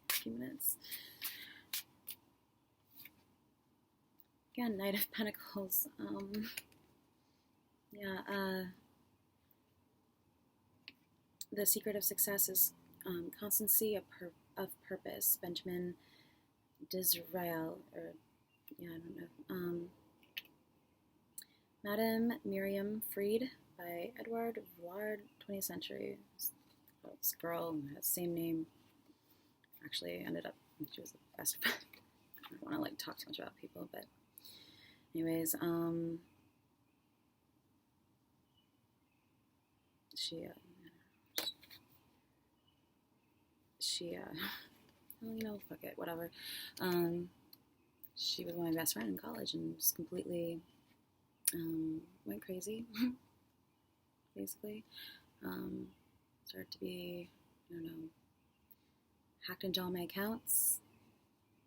Speaker 1: few minutes. Again, Knight of Pentacles. The secret of success is constancy of purpose. Benjamin Disraeli, I don't know. Madame Miriam Freed by Edward Villard, 20th century. This girl has the same name. Actually, ended up, she was the best friend. I don't want to talk too much about people, but anyways, well, fuck it, whatever. She was my best friend in college and just completely went crazy, basically. Started to be, hacked into all my accounts,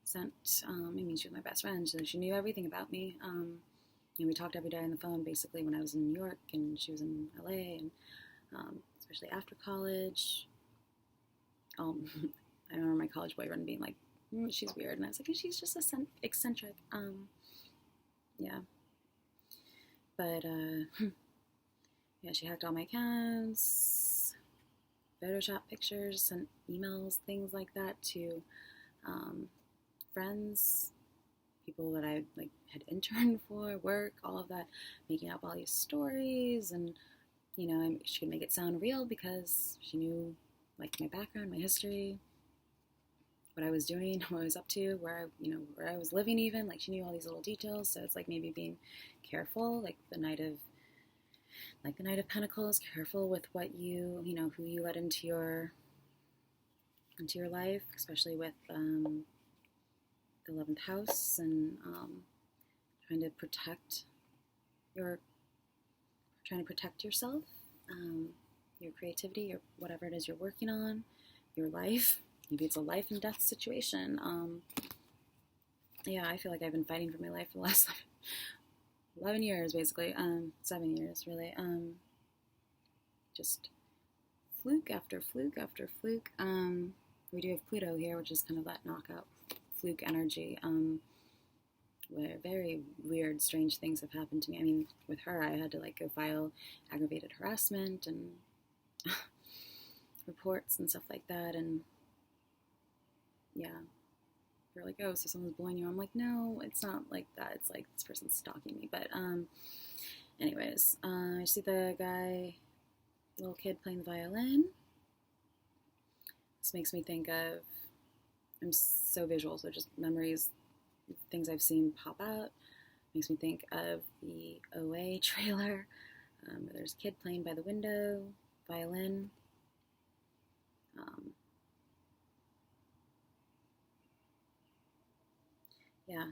Speaker 1: sent, she was my best friend, so she knew everything about me. We talked every day on the phone, basically, when I was in New York, and she was in LA, and especially after college. I remember my college boyfriend being like, she's weird, and I was like, she's just eccentric. But she hacked all my accounts, photoshopped pictures, sent emails, things like that to friends, people that I had interned for, work, all of that, making up all these stories, and she could make it sound real because she knew my background, my history, what I was doing, what I was up to, where I was living, even she knew all these little details. So it's maybe being careful, the Knight of Pentacles, careful with what who you let into your life, especially with the 11th house, and trying to protect yourself, your creativity, or whatever it is you're working on, your life. Maybe it's a life and death situation. Yeah, I feel like I've been fighting for my life for the last 11 years, basically. 7 years, really. Just fluke after fluke after fluke. We do have Pluto here, which is kind of that knockout fluke energy, where very weird, strange things have happened to me. I mean, with her, I had to like go file aggravated harassment and reports and stuff like that, and yeah, they're like, oh, so someone's bullying you. I'm like, no, it's not like that. It's like this person's stalking me. But anyways, I see the guy, little kid playing the violin. This makes me think of, I'm so visual, so just memories, things I've seen pop out. Makes me think of the OA trailer, where there's a kid playing by the window, violin. Yeah,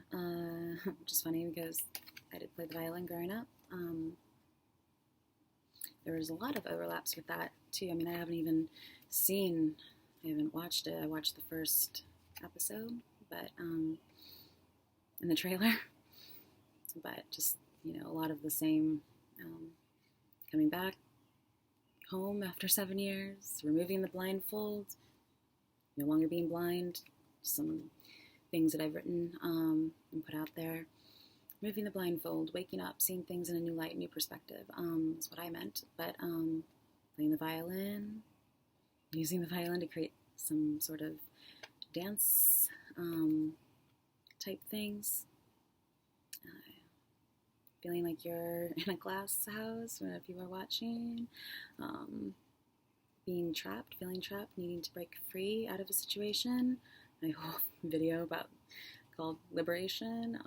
Speaker 1: which is funny because I did play the violin growing up. There was a lot of overlaps with that too. I mean, I haven't watched it. I watched the first episode, but in the trailer, but just, a lot of the same, coming back home after 7 years, removing the blindfold, no longer being blind, some things that I've written and put out there. Removing the blindfold, waking up, seeing things in a new light, new perspective, is what I meant. But playing the violin, using the violin to create some sort of dance type things. Feeling like you're in a glass house when people are watching. Being trapped, feeling trapped, needing to break free out of a situation. My whole video called Liberation.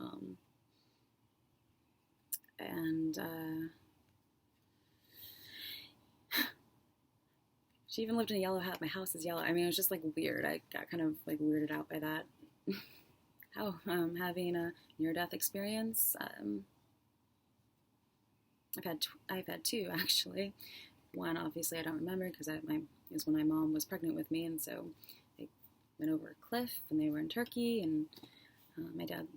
Speaker 1: She even lived in a yellow hat. My house is yellow. I mean, it was just like weird. I got kind of like weirded out by that. How having a near-death experience. I've had two actually. One, obviously, I don't remember because it was when my mom was pregnant with me, and so they went over a cliff when they were in Turkey, and my dad,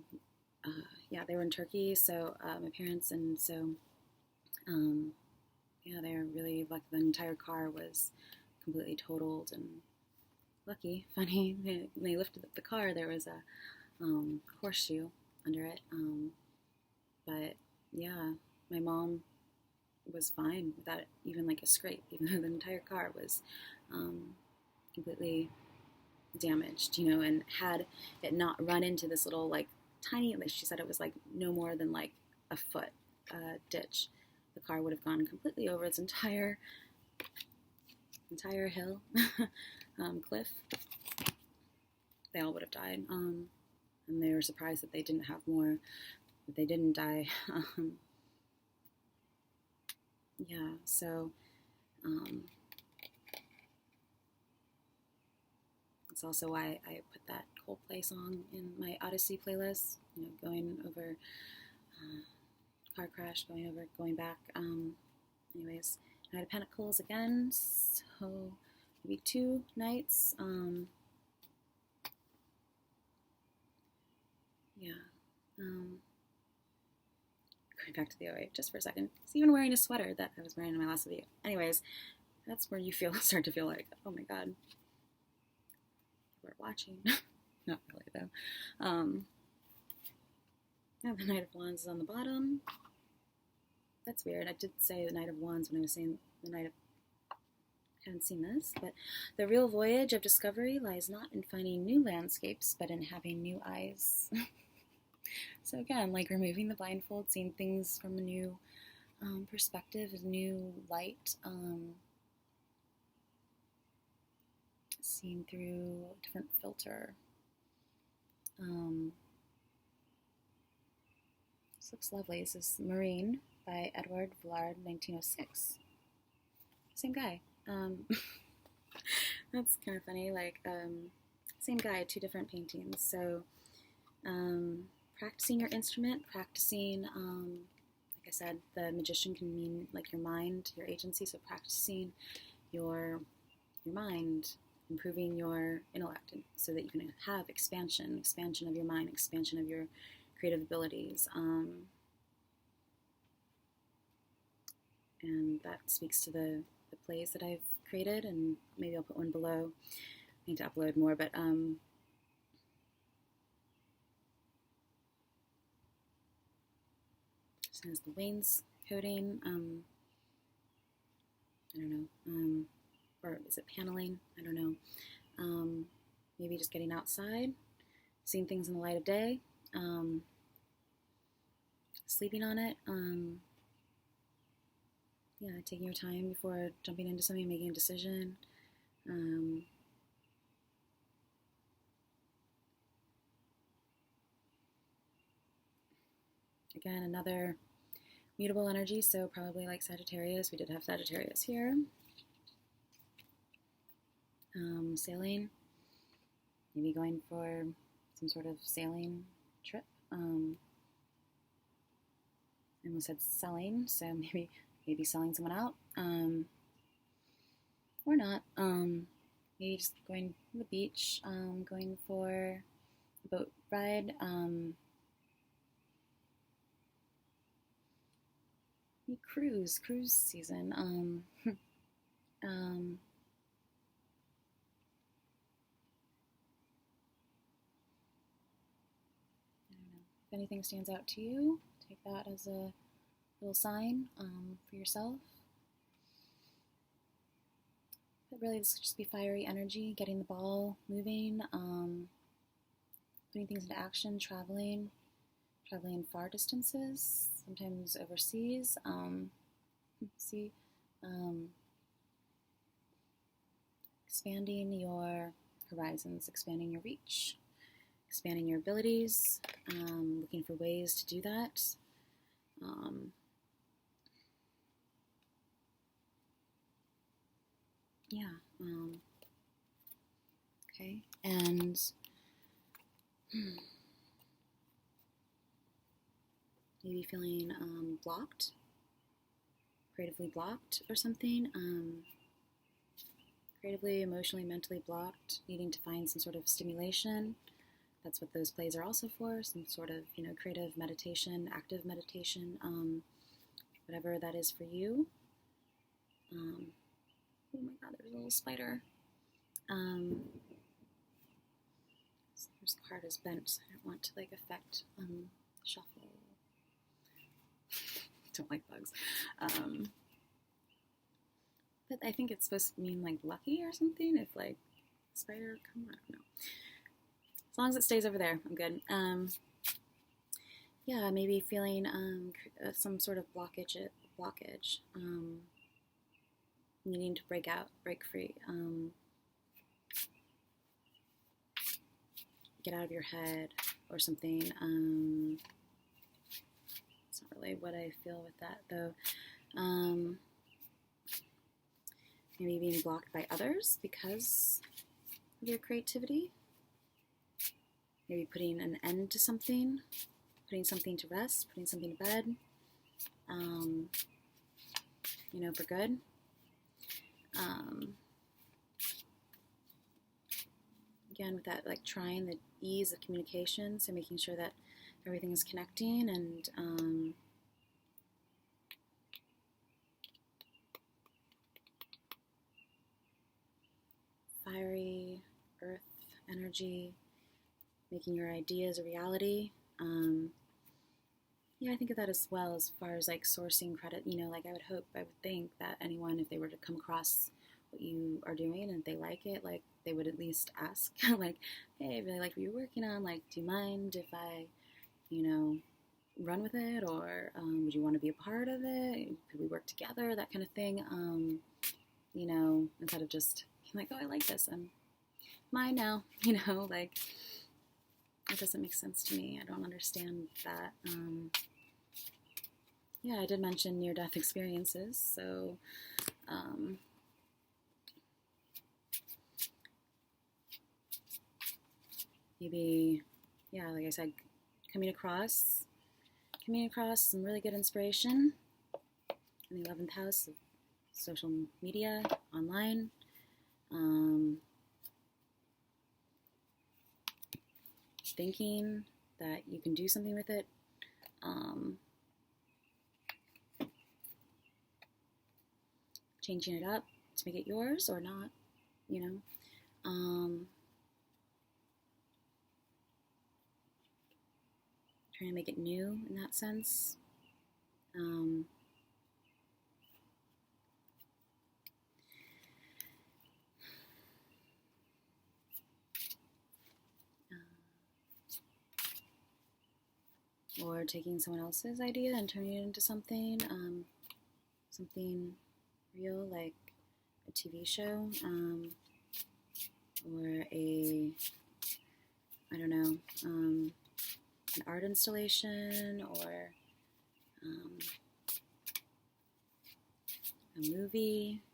Speaker 1: they were in Turkey. So my parents, and so they were really lucky. The entire car was completely totaled, and funny. When they lifted up the car, there was a horseshoe under it. But yeah, my mom was fine without even like a scrape, even though the entire car was completely damaged, and had it not run into this little like tiny, she said it was like no more than like a foot ditch, the car would have gone completely over its entire hill, cliff. They all would have died, and they were surprised that they didn't have more, that they didn't die. Yeah, so that's also why I put that Coldplay song in my Odyssey playlist, going over car crash, going back. Anyways, Knight of Pentacles again, so maybe 2 nights. Going back to the OA just for a second. He's even wearing a sweater that I was wearing in my last video. Anyways, that's where you start to feel like, oh my god, we're watching. Not really though. Now the Knight of Wands is on the bottom. That's weird. I did say the Knight of Wands when I was saying the Knight of... I haven't seen this, but the real voyage of discovery lies not in finding new landscapes, but in having new eyes. So again, like removing the blindfold, seeing things from a new perspective, a new light, seeing through a different filter. This looks lovely. This is Marine by Edward Villard, 1906. Same guy. That's kind of funny. Like, same guy, 2 different paintings. So, practicing your instrument, practicing, like I said, the magician can mean like your mind, your agency, so practicing your mind, improving your intellect so that you can have expansion of your mind, expansion of your creative abilities. And that speaks to the plays that I've created, and maybe I'll put one below. I need to upload more, but this has the wainscoting, I don't know, or is it paneling? I don't know. Maybe just getting outside, seeing things in the light of day, sleeping on it, yeah, taking your time before jumping into something, making a decision. Again, another mutable energy, so probably like Sagittarius. We did have Sagittarius here. Sailing, maybe going for some sort of sailing trip. I almost said selling, so maybe selling someone out, or not. Maybe just going to the beach, going for a boat ride. Cruise season. I don't know. If anything stands out to you, take that as a little sign for yourself. But really, this could just be fiery energy, getting the ball moving, putting things into action, traveling far distances, sometimes overseas. Expanding your horizons, expanding your reach, expanding your abilities, looking for ways to do that. Okay, and maybe feeling blocked, creatively blocked or something, creatively, emotionally, mentally blocked, needing to find some sort of stimulation. That's what those plays are also for, some sort of, creative meditation, active meditation, whatever that is for you. Oh my God, there's a little spider. This card is bent, so I don't want to affect shuffle. Don't like bugs. But I think it's supposed to mean lucky or something. If spider, come on, I don't know. As long as it stays over there, I'm good. Yeah, maybe feeling some sort of blockage, needing to break free, get out of your head or something. It's not really what I feel with that, though. Maybe being blocked by others because of your creativity. Maybe putting an end to something, putting something to rest, putting something to bed, for good. Again, with that, trying the ease of communication, so making sure that everything is connecting, and fiery earth energy, making your ideas a reality. Yeah, I think of that as well, as far as sourcing credit. I would think that anyone, if they were to come across what you are doing and if they like it, they would at least ask, hey, I really like what you're working on. Do you mind if I, run with it, or would you want to be a part of it? Could we work together? That kind of thing. Instead of just oh, I like this, I'm mine now. That doesn't make sense to me. I don't understand that. Yeah, I did mention near-death experiences, so maybe, yeah, like I said, coming across some really good inspiration in the 11th house of social media, online. Thinking that you can do something with it. Changing it up to make it yours or not, you know. Trying to make it new in that sense. Or taking someone else's idea and turning it into something, something real, like a TV show, or an art installation, or a movie.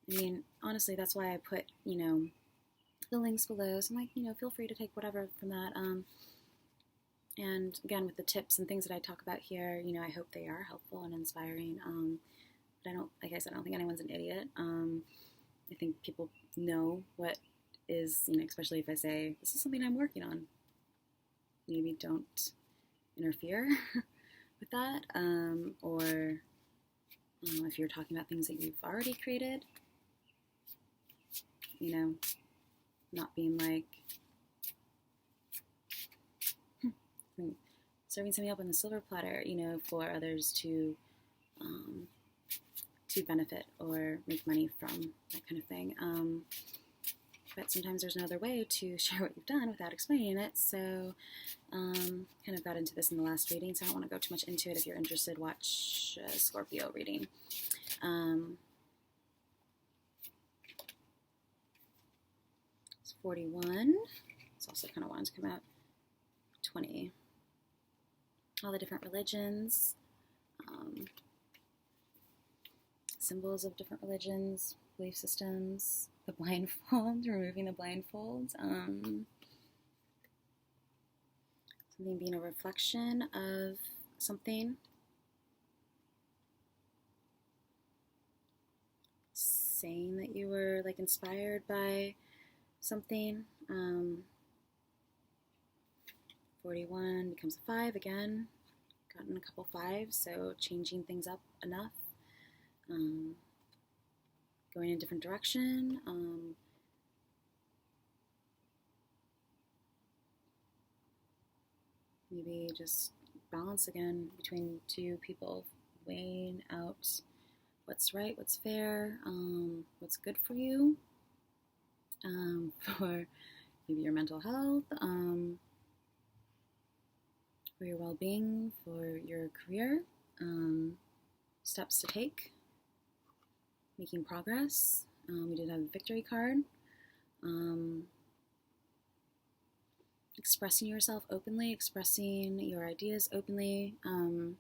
Speaker 1: I mean, honestly, that's why I put, the links below. So I'm like, feel free to take whatever from that. And again, with the tips and things that I talk about here, I hope they are helpful and inspiring. But I don't think anyone's an idiot. I think people know what is, especially if I say, this is something I'm working on. Maybe don't interfere with that. Or if you're talking about things that you've already created, not being like, serving something up on the silver platter, for others to benefit or make money from, that kind of thing. But sometimes there's no other way to share what you've done without explaining it. So kind of got into this in the last reading, so I don't want to go too much into it. If you're interested, watch Scorpio reading. It's 41. It's also kind of wanted to come out 20. All the different religions, symbols of different religions, belief systems, the blindfold, removing the blindfold, something being a reflection of something, saying that you were like inspired by something. 41 becomes a 5 again. Gotten a couple 5s, so changing things up enough. Going in a different direction. Maybe just balance again between two people, weighing out what's right, what's fair, what's good for you, for maybe your mental health, for your well-being, for your career, steps to take, making progress. We did have a victory card. Expressing yourself openly, expressing your ideas openly, who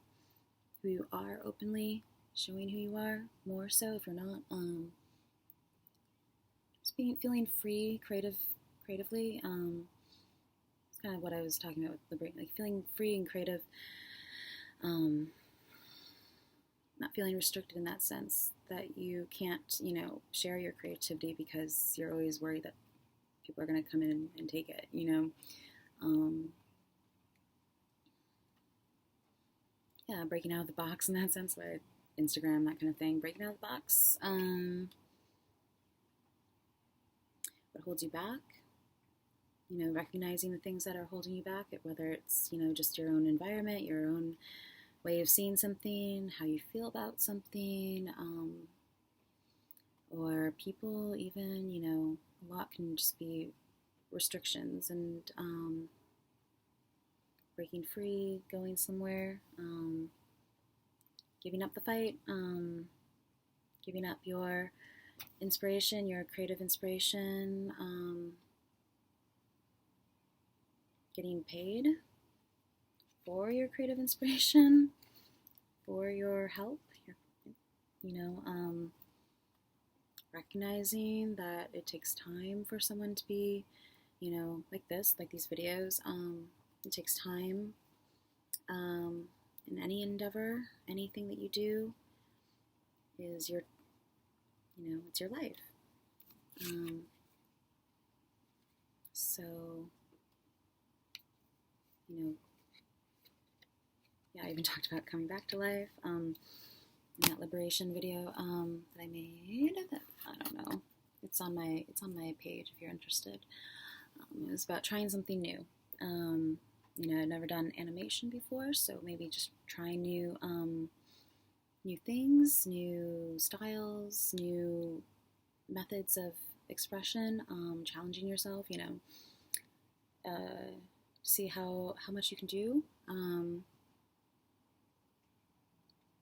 Speaker 1: you are openly, showing who you are more so if you're not. Just feeling free, creatively. It's kind of what I was talking about with the brain, like feeling free and creative. Not feeling restricted in that sense that you can't, share your creativity because you're always worried that people are going to come in and take it, Yeah, breaking out of the box in that sense, like Instagram, that kind of thing. Breaking out of the box. What holds you back? Recognizing the things that are holding you back, whether it's, just your own environment, your own way of seeing something, how you feel about something, or people even, a lot can just be restrictions and breaking free, going somewhere, giving up the fight, giving up your inspiration, your creative inspiration, getting paid for your creative inspiration, for your help, recognizing that it takes time for someone to be, you know, like this, like these videos. It takes time. In any endeavor, anything that you do is your, you know, it's your life. So, you know, yeah, I even talked about coming back to life in that liberation video that I made. I don't know. It's on my page if you're interested. It was about trying something new. You know, I'd never done animation before, so maybe just trying new things, new styles, new methods of expression, challenging yourself, you know, see how much you can do,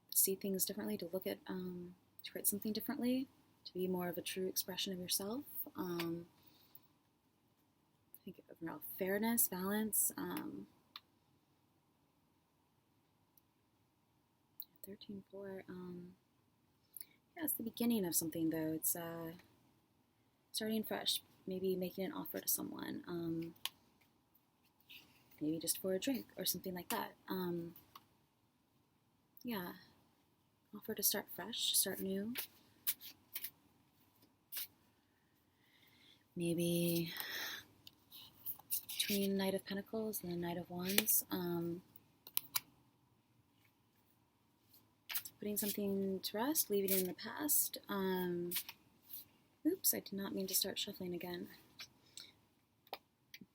Speaker 1: see things differently, to look at, to write something differently, to be more of a true expression of yourself. I think overall fairness, balance. 13-4. Yeah, it's the beginning of something though. It's starting fresh. Maybe making an offer to someone. Maybe just for a drink or something like that. Yeah, offer to start fresh, start new. Maybe between Knight of Pentacles and the Knight of Wands, putting something to rest, leaving it in the past. Oops, I did not mean to start shuffling again.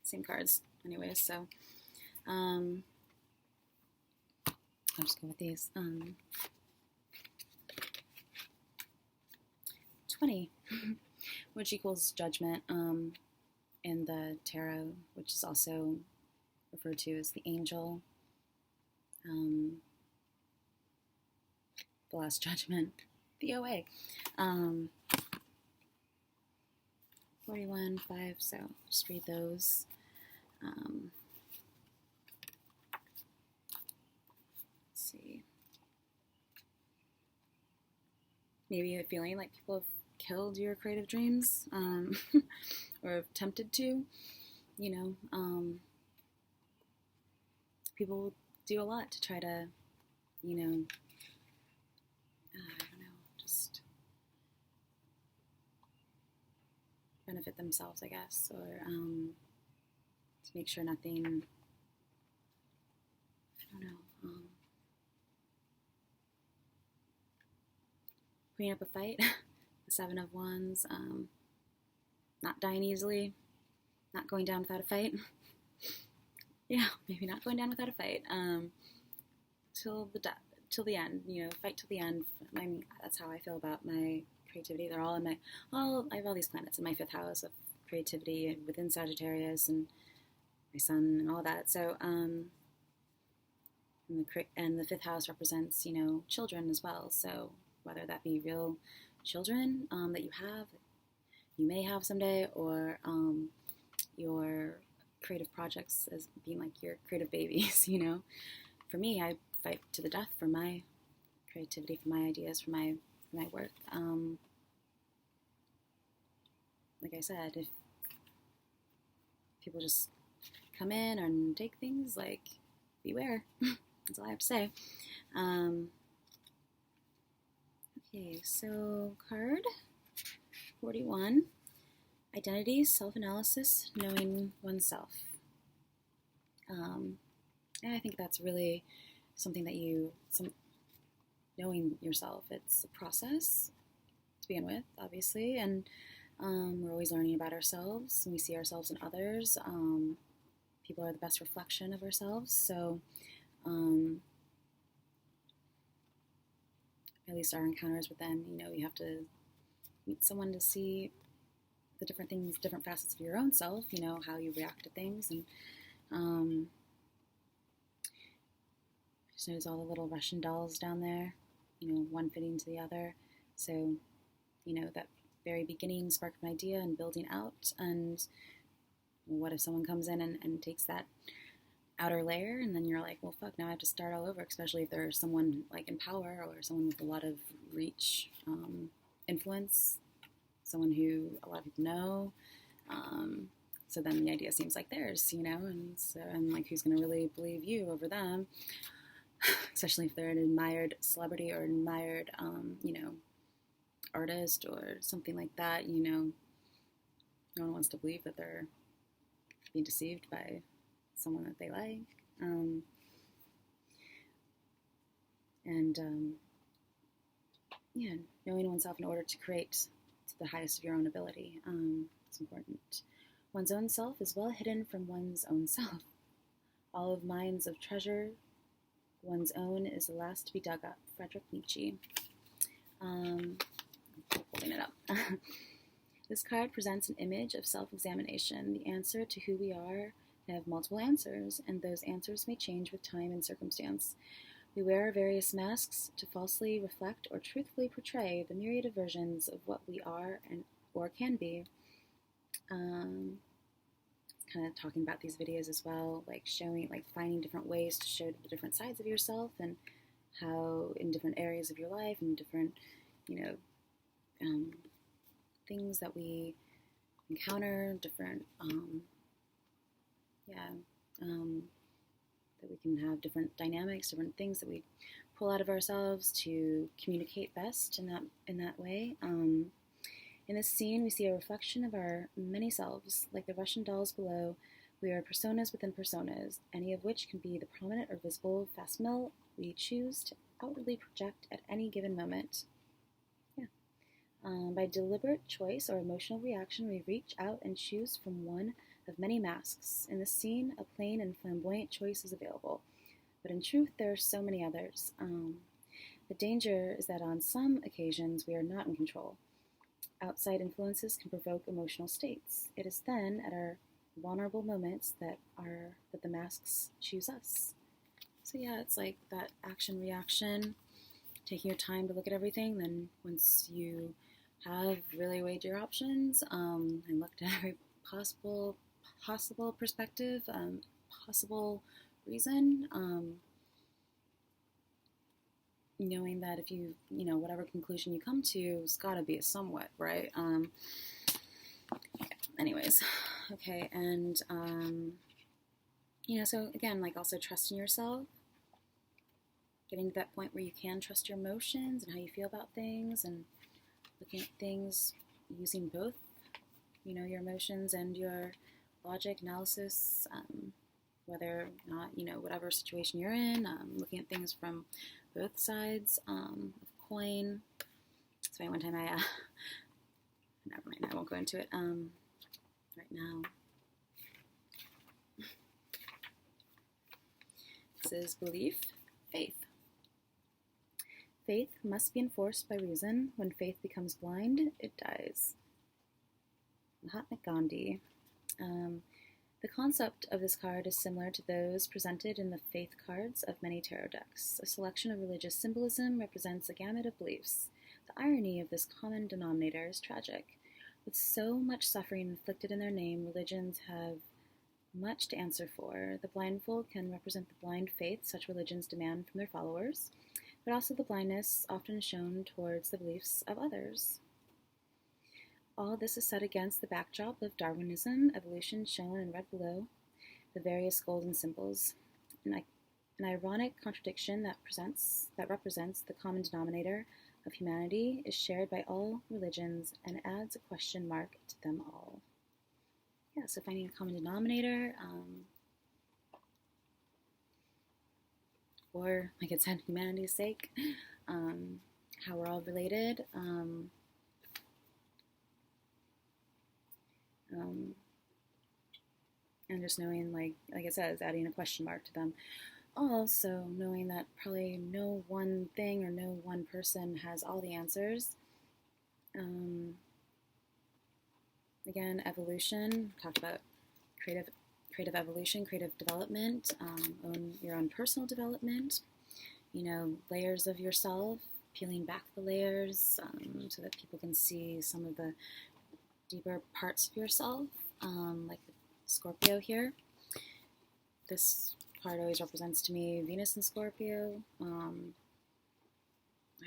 Speaker 1: Same cards, anyways, so I'll just go with these. 20, which equals judgment in the tarot, which is also referred to as the angel, the last judgment, the OA. 41, 5, so just read those. Let's see. Maybe you're feeling like people have killed your creative dreams, or have attempted to, you know. People do a lot to try to, you know, I don't know, just benefit themselves, I guess, or to make sure nothing, I don't know, putting up a fight, the 7 of Wands, not dying easily, not going down without a fight. Yeah, maybe not going down without a fight, till the end, you know, fight till the end. I mean, that's how I feel about my creativity. They're all in I have all these planets in my 5th house of creativity and within Sagittarius and my sun and all that. So, and the 5th house represents, you know, children as well. So whether that be real children that you may have someday, or your creative projects as being like your creative babies, you know. For me, I fight to the death for my creativity, for my ideas, for my work. Like I said, if people just come in and take things, like, beware. That's all I have to say. Okay, so card 41, identity, self-analysis, knowing oneself. And I think that's really something that knowing yourself, it's a process to begin with, obviously, and we're always learning about ourselves, and we see ourselves in others. People are the best reflection of ourselves, so at least our encounters with them, you know, you have to meet someone to see the different things, different facets of your own self, you know, how you react to things, and just notice all the little Russian dolls down there, you know, one fitting to the other. So, you know, that very beginning spark of an idea and building out, and what if someone comes in and takes that outer layer, and then you're like, well, fuck, now I have to start all over, especially if there's someone like in power, or someone with a lot of reach, influence, someone who a lot of people know, So then the idea seems like theirs, you know, and like who's going to really believe you over them, especially if they're an admired celebrity or an admired, you know, artist or something like that, you know. No one wants to believe that they're being deceived by someone that they like. Yeah, knowing oneself in order to create to the highest of your own ability. It's important. One's own self is well hidden from one's own self. All of mines of treasure, one's own is the last to be dug up. Friedrich Nietzsche. Holding it up. This card presents an image of self-examination. The answer to who we are may have multiple answers, and those answers may change with time and circumstance. We wear various masks to falsely reflect or truthfully portray the myriad of versions of what we are and or can be. It's kind of talking about these videos as well, like showing, like finding different ways to show the different sides of yourself and how in different areas of your life and different, you know, things that we encounter, different, that we can have different dynamics, different things that we pull out of ourselves to communicate best in that way. In this scene, we see a reflection of our many selves. Like the Russian dolls below, we are personas within personas, any of which can be the prominent or visible facsimile we choose to outwardly project at any given moment. By deliberate choice or emotional reaction, we reach out and choose from one of many masks. In this scene, a plain and flamboyant choice is available, but in truth, there are so many others. The danger is that on some occasions, we are not in control. Outside influences can provoke emotional states. It is then, at our vulnerable moments, that the masks choose us. So yeah, it's like that action-reaction, taking your time to look at everything. Then once you have really weighed your options and looked at every possible perspective, possible reason, knowing that if you know, whatever conclusion you come to, it's got to be a somewhat, right? Anyways, okay, and, you know, so again, like also trusting yourself, getting to that point where you can trust your emotions and how you feel about things, and looking at things using both, you know, your emotions and your logic, analysis, whether or not, you know, whatever situation you're in, looking at things from both sides of a coin. So one time never mind, I won't go into it right now. This is belief, faith. Faith must be enforced by reason. When faith becomes blind, it dies. Mahatma Gandhi. The concept of this card is similar to those presented in the faith cards of many tarot decks. A selection of religious symbolism represents a gamut of beliefs. The irony of this common denominator is tragic. With so much suffering inflicted in their name, religions have much to answer for. The blindfold can represent the blind faith such religions demand from their followers, but also the blindness often shown towards the beliefs of others. All this is set against the backdrop of Darwinism, evolution shown in red below, the various golden symbols. An ironic contradiction that represents the common denominator of humanity is shared by all religions and adds a question mark to them all. Yeah, so finding a common denominator, for, like it said, humanity's sake, how we're all related, and just knowing, like it says, adding a question mark to them. Also knowing that probably no one thing or no one person has all the answers. Again, evolution, talked about creative evolution, creative development, your own personal development, you know, layers of yourself, peeling back the layers so that people can see some of the deeper parts of yourself, like Scorpio here. This card always represents to me Venus and Scorpio. I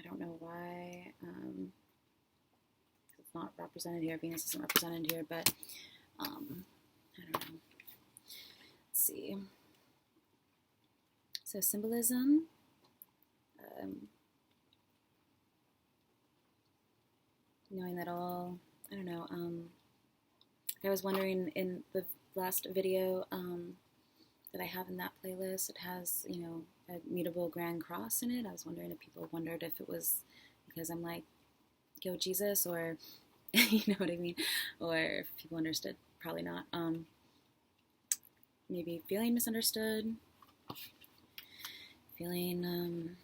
Speaker 1: don't know why it's not represented here. Venus isn't represented here, but I don't know. Let's see. So symbolism. Knowing that all, I don't know, I was wondering in the last video that I have in that playlist, it has, you know, a mutable grand cross in it. I was wondering if people wondered if it was because I'm like, go Jesus, or, you know what I mean? Or if people understood, probably not. Maybe feeling misunderstood, feeling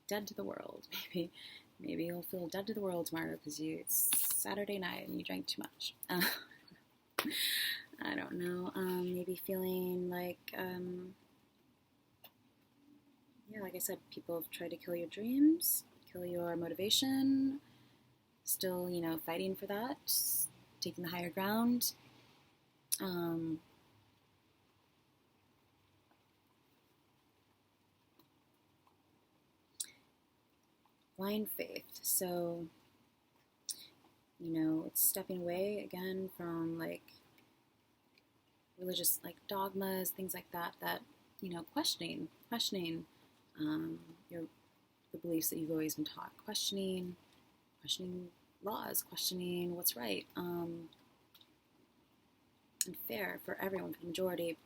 Speaker 1: dead to the world. Maybe you'll feel dead to the world tomorrow because it's Saturday night and you drank too much. I don't know. Maybe feeling like, yeah, like I said, people have tried to kill your dreams, kill your motivation, still, you know, fighting for that, taking the higher ground. Blind faith. So, you know, it's stepping away again from like religious like dogmas, things like that, you know, questioning the beliefs that you've always been taught, questioning laws, questioning what's right, and fair for everyone, for the majority,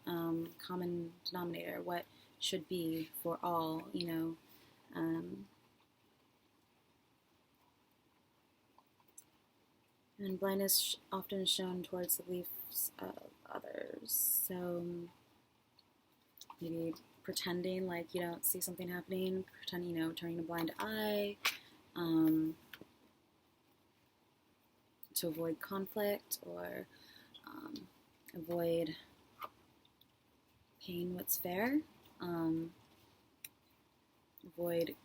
Speaker 1: common denominator, what should be for all, you know, and blindness often shown towards the beliefs of others. So maybe pretending like you don't see something happening, pretending, you know, turning a blind eye, to avoid conflict or avoid paying what's fair, avoid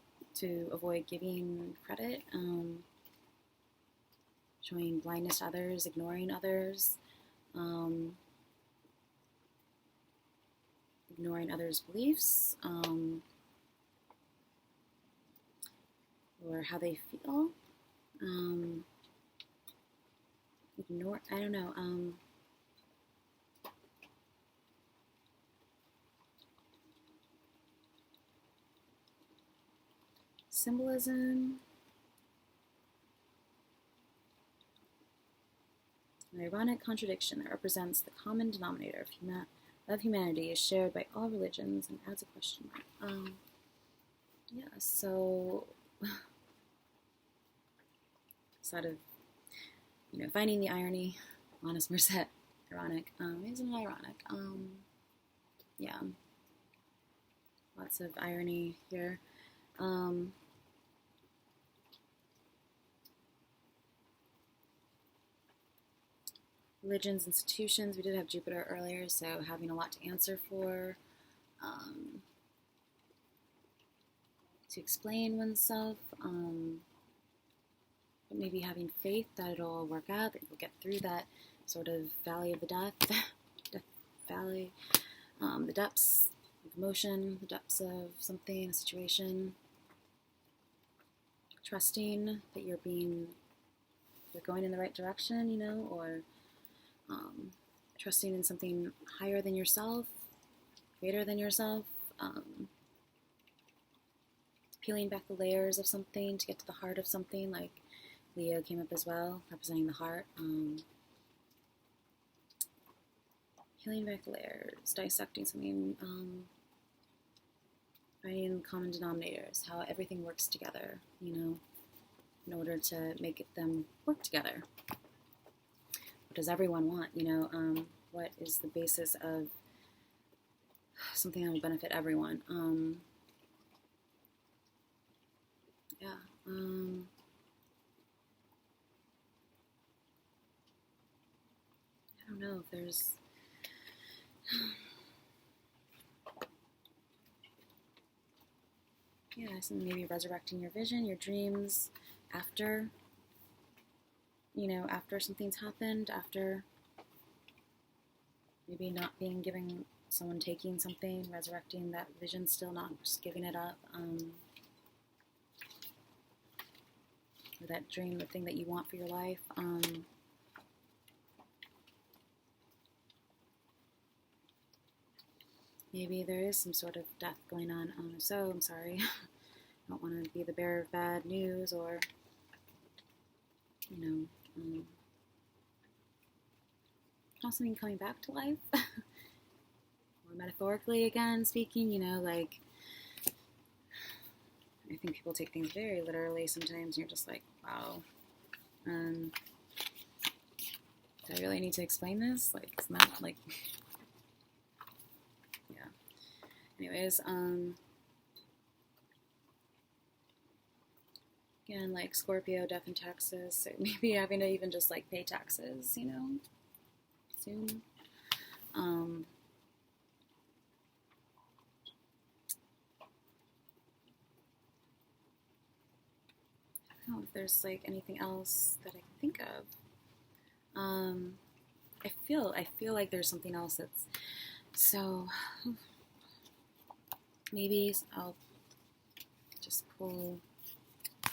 Speaker 1: giving credit, showing blindness to others, ignoring others, ignoring others' beliefs, or how they feel, I don't know, symbolism, an ironic contradiction that represents the common denominator of humanity is shared by all religions and adds a question mark. Yeah, so sort of, you know, finding the irony, honest Merced, ironic, isn't it ironic? Yeah, lots of irony here. Religions, institutions, we did have Jupiter earlier, so having a lot to answer for, to explain oneself, but maybe having faith that it'll all work out, that you'll get through that sort of valley of the death valley, the depths of emotion, the depths of something, a situation, trusting that you're going in the right direction, you know, or trusting in something higher than yourself, greater than yourself, peeling back the layers of something to get to the heart of something, like Leo came up as well, representing the heart, peeling back the layers, dissecting something, finding common denominators, how everything works together, you know, in order to make them work together. What does everyone want, you know, what is the basis of something that will benefit everyone? Yeah. I don't know if there's... Yeah, so maybe resurrecting your vision, your dreams after, you know, after something's happened, after maybe not being giving someone taking something, resurrecting that vision still, not just giving it up, or that dream, the thing that you want for your life, maybe there is some sort of death going on. So I'm sorry. I don't want to be the bearer of bad news, or, something coming back to life. Or metaphorically, again, speaking, like, I think people take things very literally sometimes, and you're just like, wow. Do I really need to explain this? Like, it's not like, yeah. Anyways, again, like Scorpio, death and taxes, so maybe having to even just like pay taxes, soon. I don't know if there's like anything else that I can think of. I feel like there's something else that's, so maybe I'll just pull a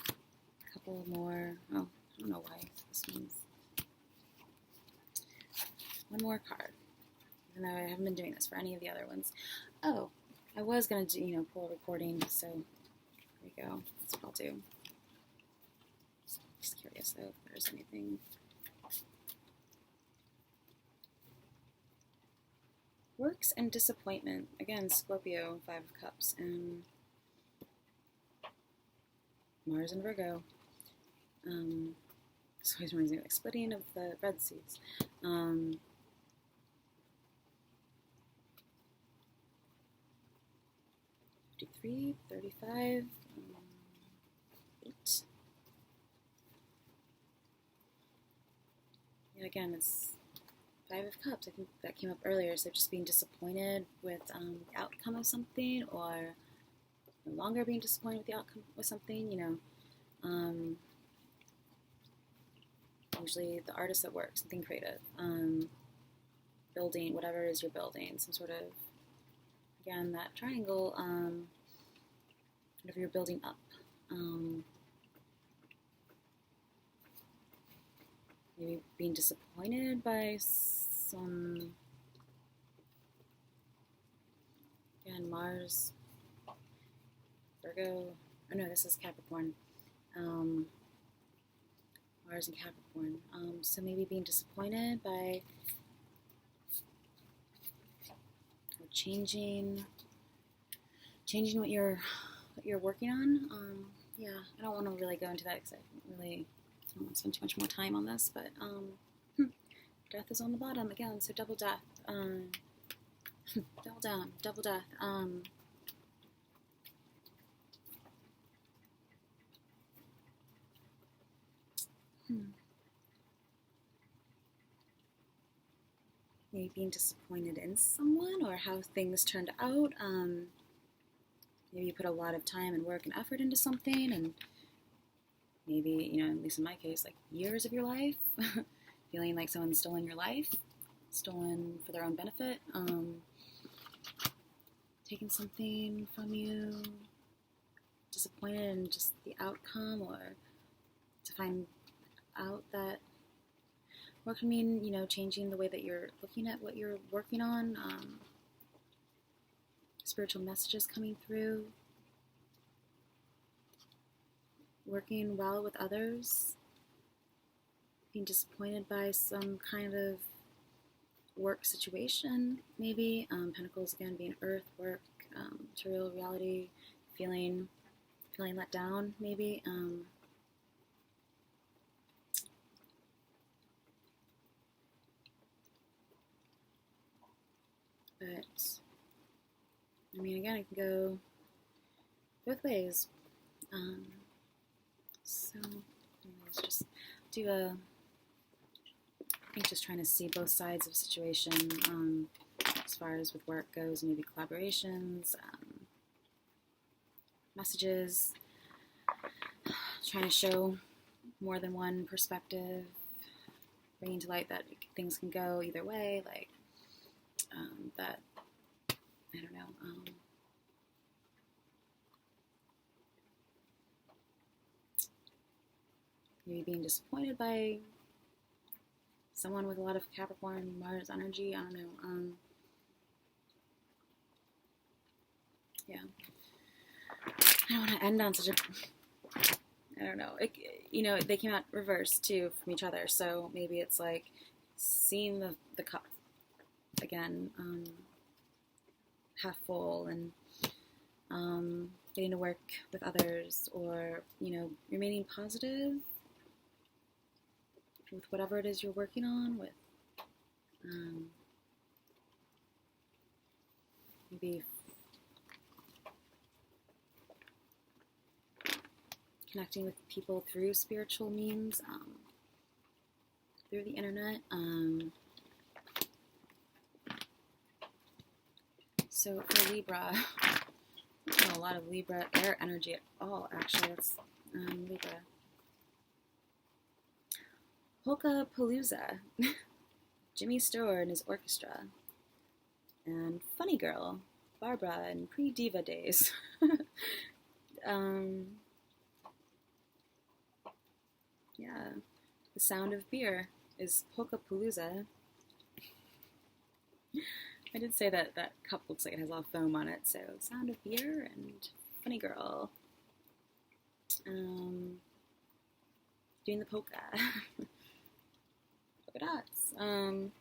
Speaker 1: couple more. Oh, I don't know why this one's one more card, even though I haven't been doing this for any of the other ones. Oh, I was gonna do, pull a recording, so there we go. That's what I'll do. Just curious though if there's anything. Works and disappointment. Again, Scorpio, 5 of Cups, and Mars and Virgo. So always reminds me of like splitting of the Red Seas. 53, 35, 8. Yeah, again, it's 5 of Cups. I think that came up earlier. So just being disappointed with the outcome of something, or no longer being disappointed with the outcome of something. Usually the artist at work, something creative, building whatever it is you're building, some sort of, again, that triangle, whatever you're building up. Maybe being disappointed by some, again, Mars, Virgo, oh no, this is Capricorn, Mars and Capricorn, so maybe being disappointed by, or changing what you're working on. Yeah, I don't want to really go into that because I don't want to spend too much more time on this, but death is on the bottom again, so double death, double down, double death. Maybe being disappointed in someone or how things turned out. Maybe you put a lot of time and work and effort into something, and maybe, at least in my case, like years of your life, feeling like someone's stolen your life, stolen for their own benefit, taking something from you, disappointed in just the outcome, or to find out that work can mean, changing the way that you're looking at what you're working on, spiritual messages coming through, working well with others, being disappointed by some kind of work situation, maybe. Pentacles, again, being earth, work, material, reality, feeling let down, maybe. But, again, it can go both ways. So, let's just do I think just trying to see both sides of a situation, as far as with work goes, maybe collaborations, messages, trying to show more than one perspective, bringing to light that things can go either way, like, that, I don't know, maybe being disappointed by someone with a lot of Capricorn, Mars energy, I don't know, Yeah. I don't want to end on such a, I don't know. You know, they came out reversed too from each other, so maybe it's like seeing the cup again, half full, and getting to work with others, or, you know, remaining positive with whatever it is you're working on, with maybe connecting with people through spiritual means, through the internet. So for Libra, I don't know a lot of Libra air energy at all, actually. That's Libra. Polka Palooza, Jimmy Stewart and his orchestra, and Funny Girl, Barbara in pre-diva days. Yeah, the sound of beer is Polka Palooza. I did say that that cup looks like it has a lot of foam on it, so sound of beer and Funny Girl. Doing the polka. Polka dots. I'm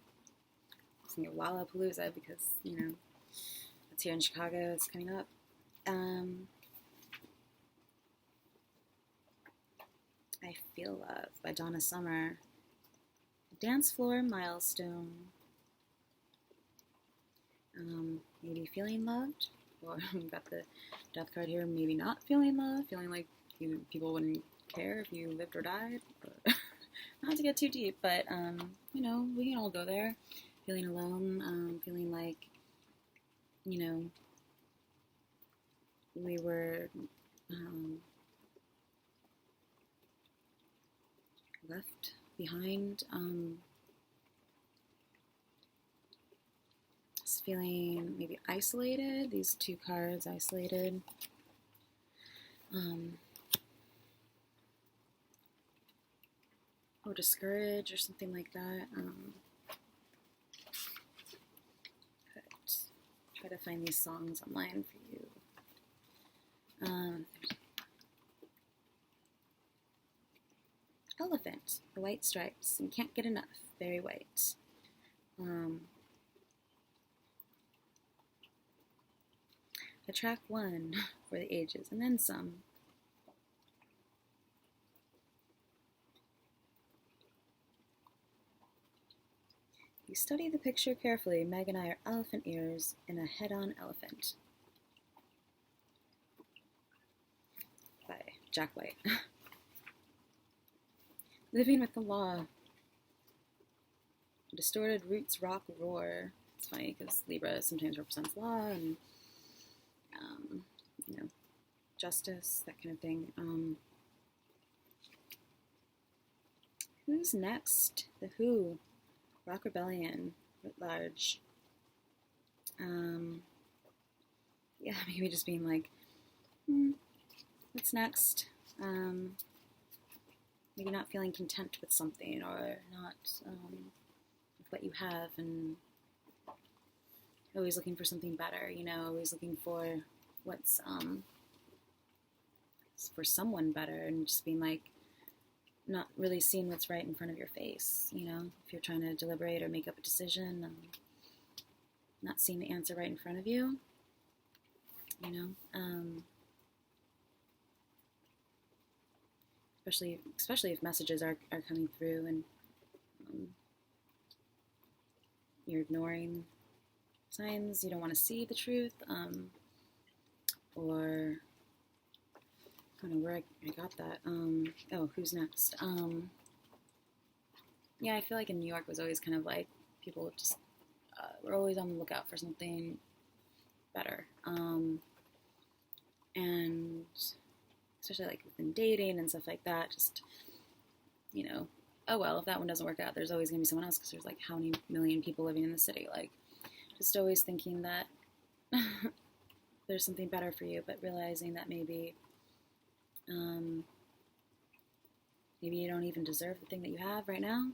Speaker 1: thinking of Lollapalooza because, you know, it's here in Chicago, it's coming up. I Feel Love by Donna Summer. Dance Floor Milestone. Maybe feeling loved, or we've got the death card here, maybe not feeling loved, feeling like people wouldn't care if you lived or died. Not to get too deep, but, you know, we can all go there. Feeling alone, feeling like, you know, we were left behind. Just feeling maybe isolated. These two cards, isolated. Or discouraged or something like that. Try to find these songs online for you. Elephant, the white stripes, and can't get enough, very white. A track one for the ages, and then some. You study the picture carefully. Meg and I are elephant ears in a head-on elephant. By Jack White. Living with the law. Distorted roots rock roar. It's funny because Libra sometimes represents law and, you know, justice, that kind of thing. Who's next? The Who. Rock Rebellion, writ large. Yeah, maybe just being like, what's next? Maybe not feeling content with something, or not with what you have, and always looking for something better, you know, always looking for what's for someone better, and just being like, not really seeing what's right in front of your face, you know, if you're trying to deliberate or make up a decision, not seeing the answer right in front of you, you know, especially if messages are coming through and you're ignoring signs, you don't want to see the truth, or I don't know where I got that. Oh, who's next? Yeah, I feel like in New York was always kind of like people just were always on the lookout for something better. And especially like within dating and stuff like that, just, you know, oh well, if that one doesn't work out, there's always going to be someone else because there's like how many million people living in the city. Like, just always thinking that there's something better for you, but realizing that maybe you don't even deserve the thing that you have right now.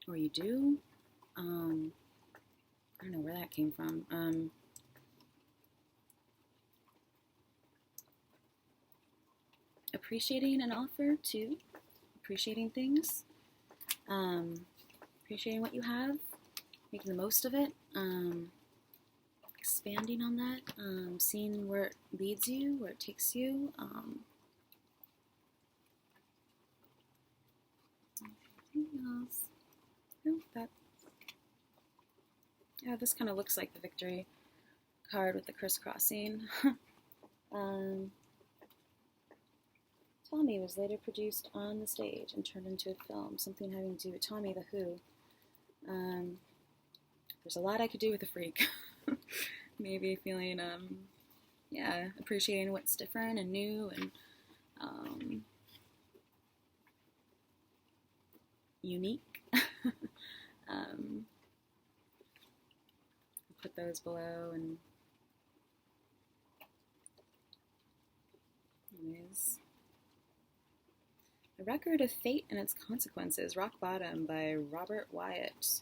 Speaker 1: Or you do. don't know where that came from. Appreciating an offer too, appreciating things, appreciating what you have, making the most of it, expanding on that, seeing where it leads you, where it takes you. Anything else? Oh, that. Yeah, this kind of looks like the victory card with the crisscrossing. Tommy was later produced on the stage and turned into a film, something having to do with Tommy the Who. There's a lot I could do with a freak. Maybe feeling, yeah, appreciating what's different and new and unique. Put those below and anyways. A Record of Fate and Its Consequences, Rock Bottom by Robert Wyatt.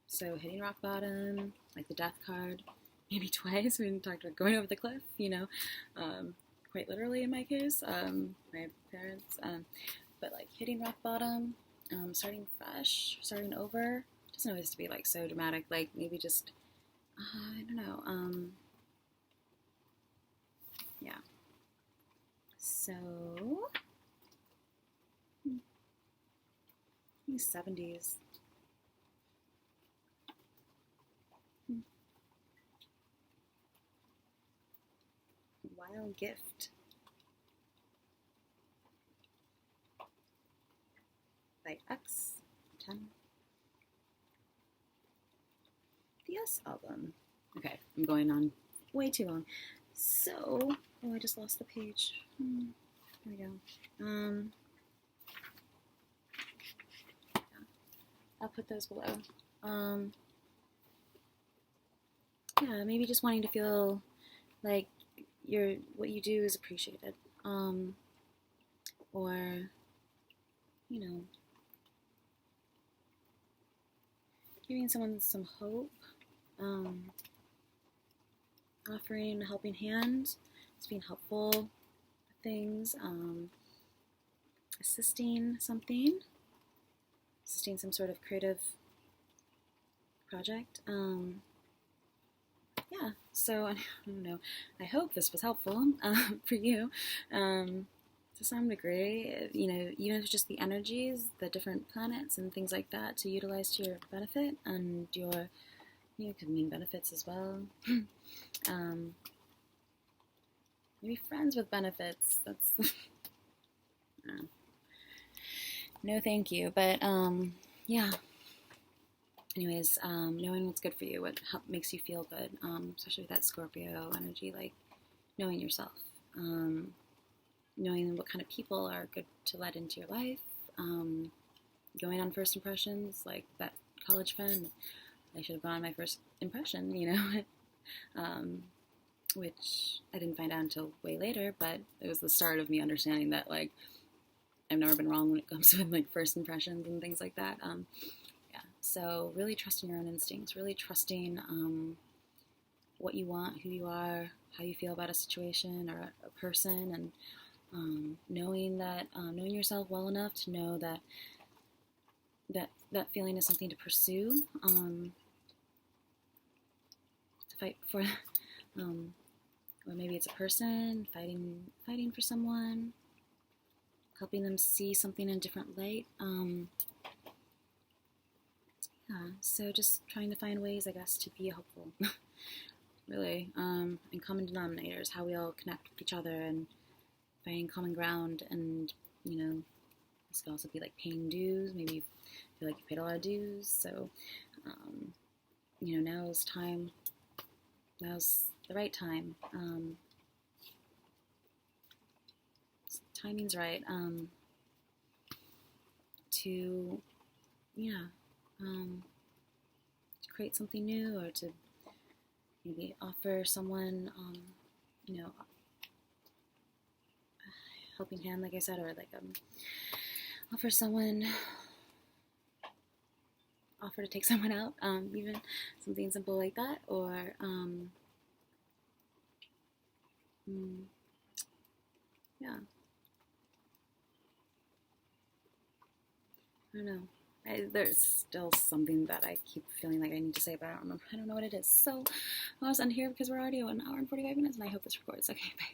Speaker 1: So hitting rock bottom, like the death card, maybe twice. We talked about going over the cliff, you know, quite literally in my case, my parents, but like hitting rock bottom, starting fresh, starting over. Doesn't always have to be like so dramatic, like maybe just, I don't know, yeah. So, 70s. Wild Gift by X10. The Yes album. Okay, I'm going on way too long. So, oh, I just lost the page. There we go. Yeah, I'll put those below. Yeah, maybe just wanting to feel like what you do is appreciated, or you know, giving someone some hope, offering a helping hand, just being helpful with things, assisting some sort of creative project. Yeah, so I don't know. I hope this was helpful for you to some degree. You know, even if it's just the energies, the different planets and things like that to utilize to your benefit and your, you know, could mean benefits as well. Maybe friends with benefits. That's no, thank you. But yeah. Anyways, knowing what's good for you, what makes you feel good, especially with that Scorpio energy, like knowing yourself, knowing what kind of people are good to let into your life, going on first impressions, like that college friend, I should have gone on my first impression, you know, which I didn't find out until way later, but it was the start of me understanding that, like, I've never been wrong when it comes to, like, first impressions and things like that. So really trusting your own instincts, really trusting what you want, who you are, how you feel about a situation or a person, and knowing yourself well enough to know that feeling is something to pursue, to fight for, or maybe it's a person, fighting for someone, helping them see something in a different light. So just trying to find ways, I guess, to be helpful, really, and common denominators, how we all connect with each other and finding common ground, and, you know, this could also be like paying dues. Maybe you feel like you paid a lot of dues, so, you know, now's the right time, timing's right, to, yeah, to create something new, or to maybe offer someone, you know, a helping hand, like I said, or like offer someone offer to take someone out, even something simple like that, or yeah, I don't know. There's still something that I keep feeling like I need to say, but I don't know what it is. So I'll just end here because we're already 1 hour and 45 minutes, and I hope this records. Okay, bye.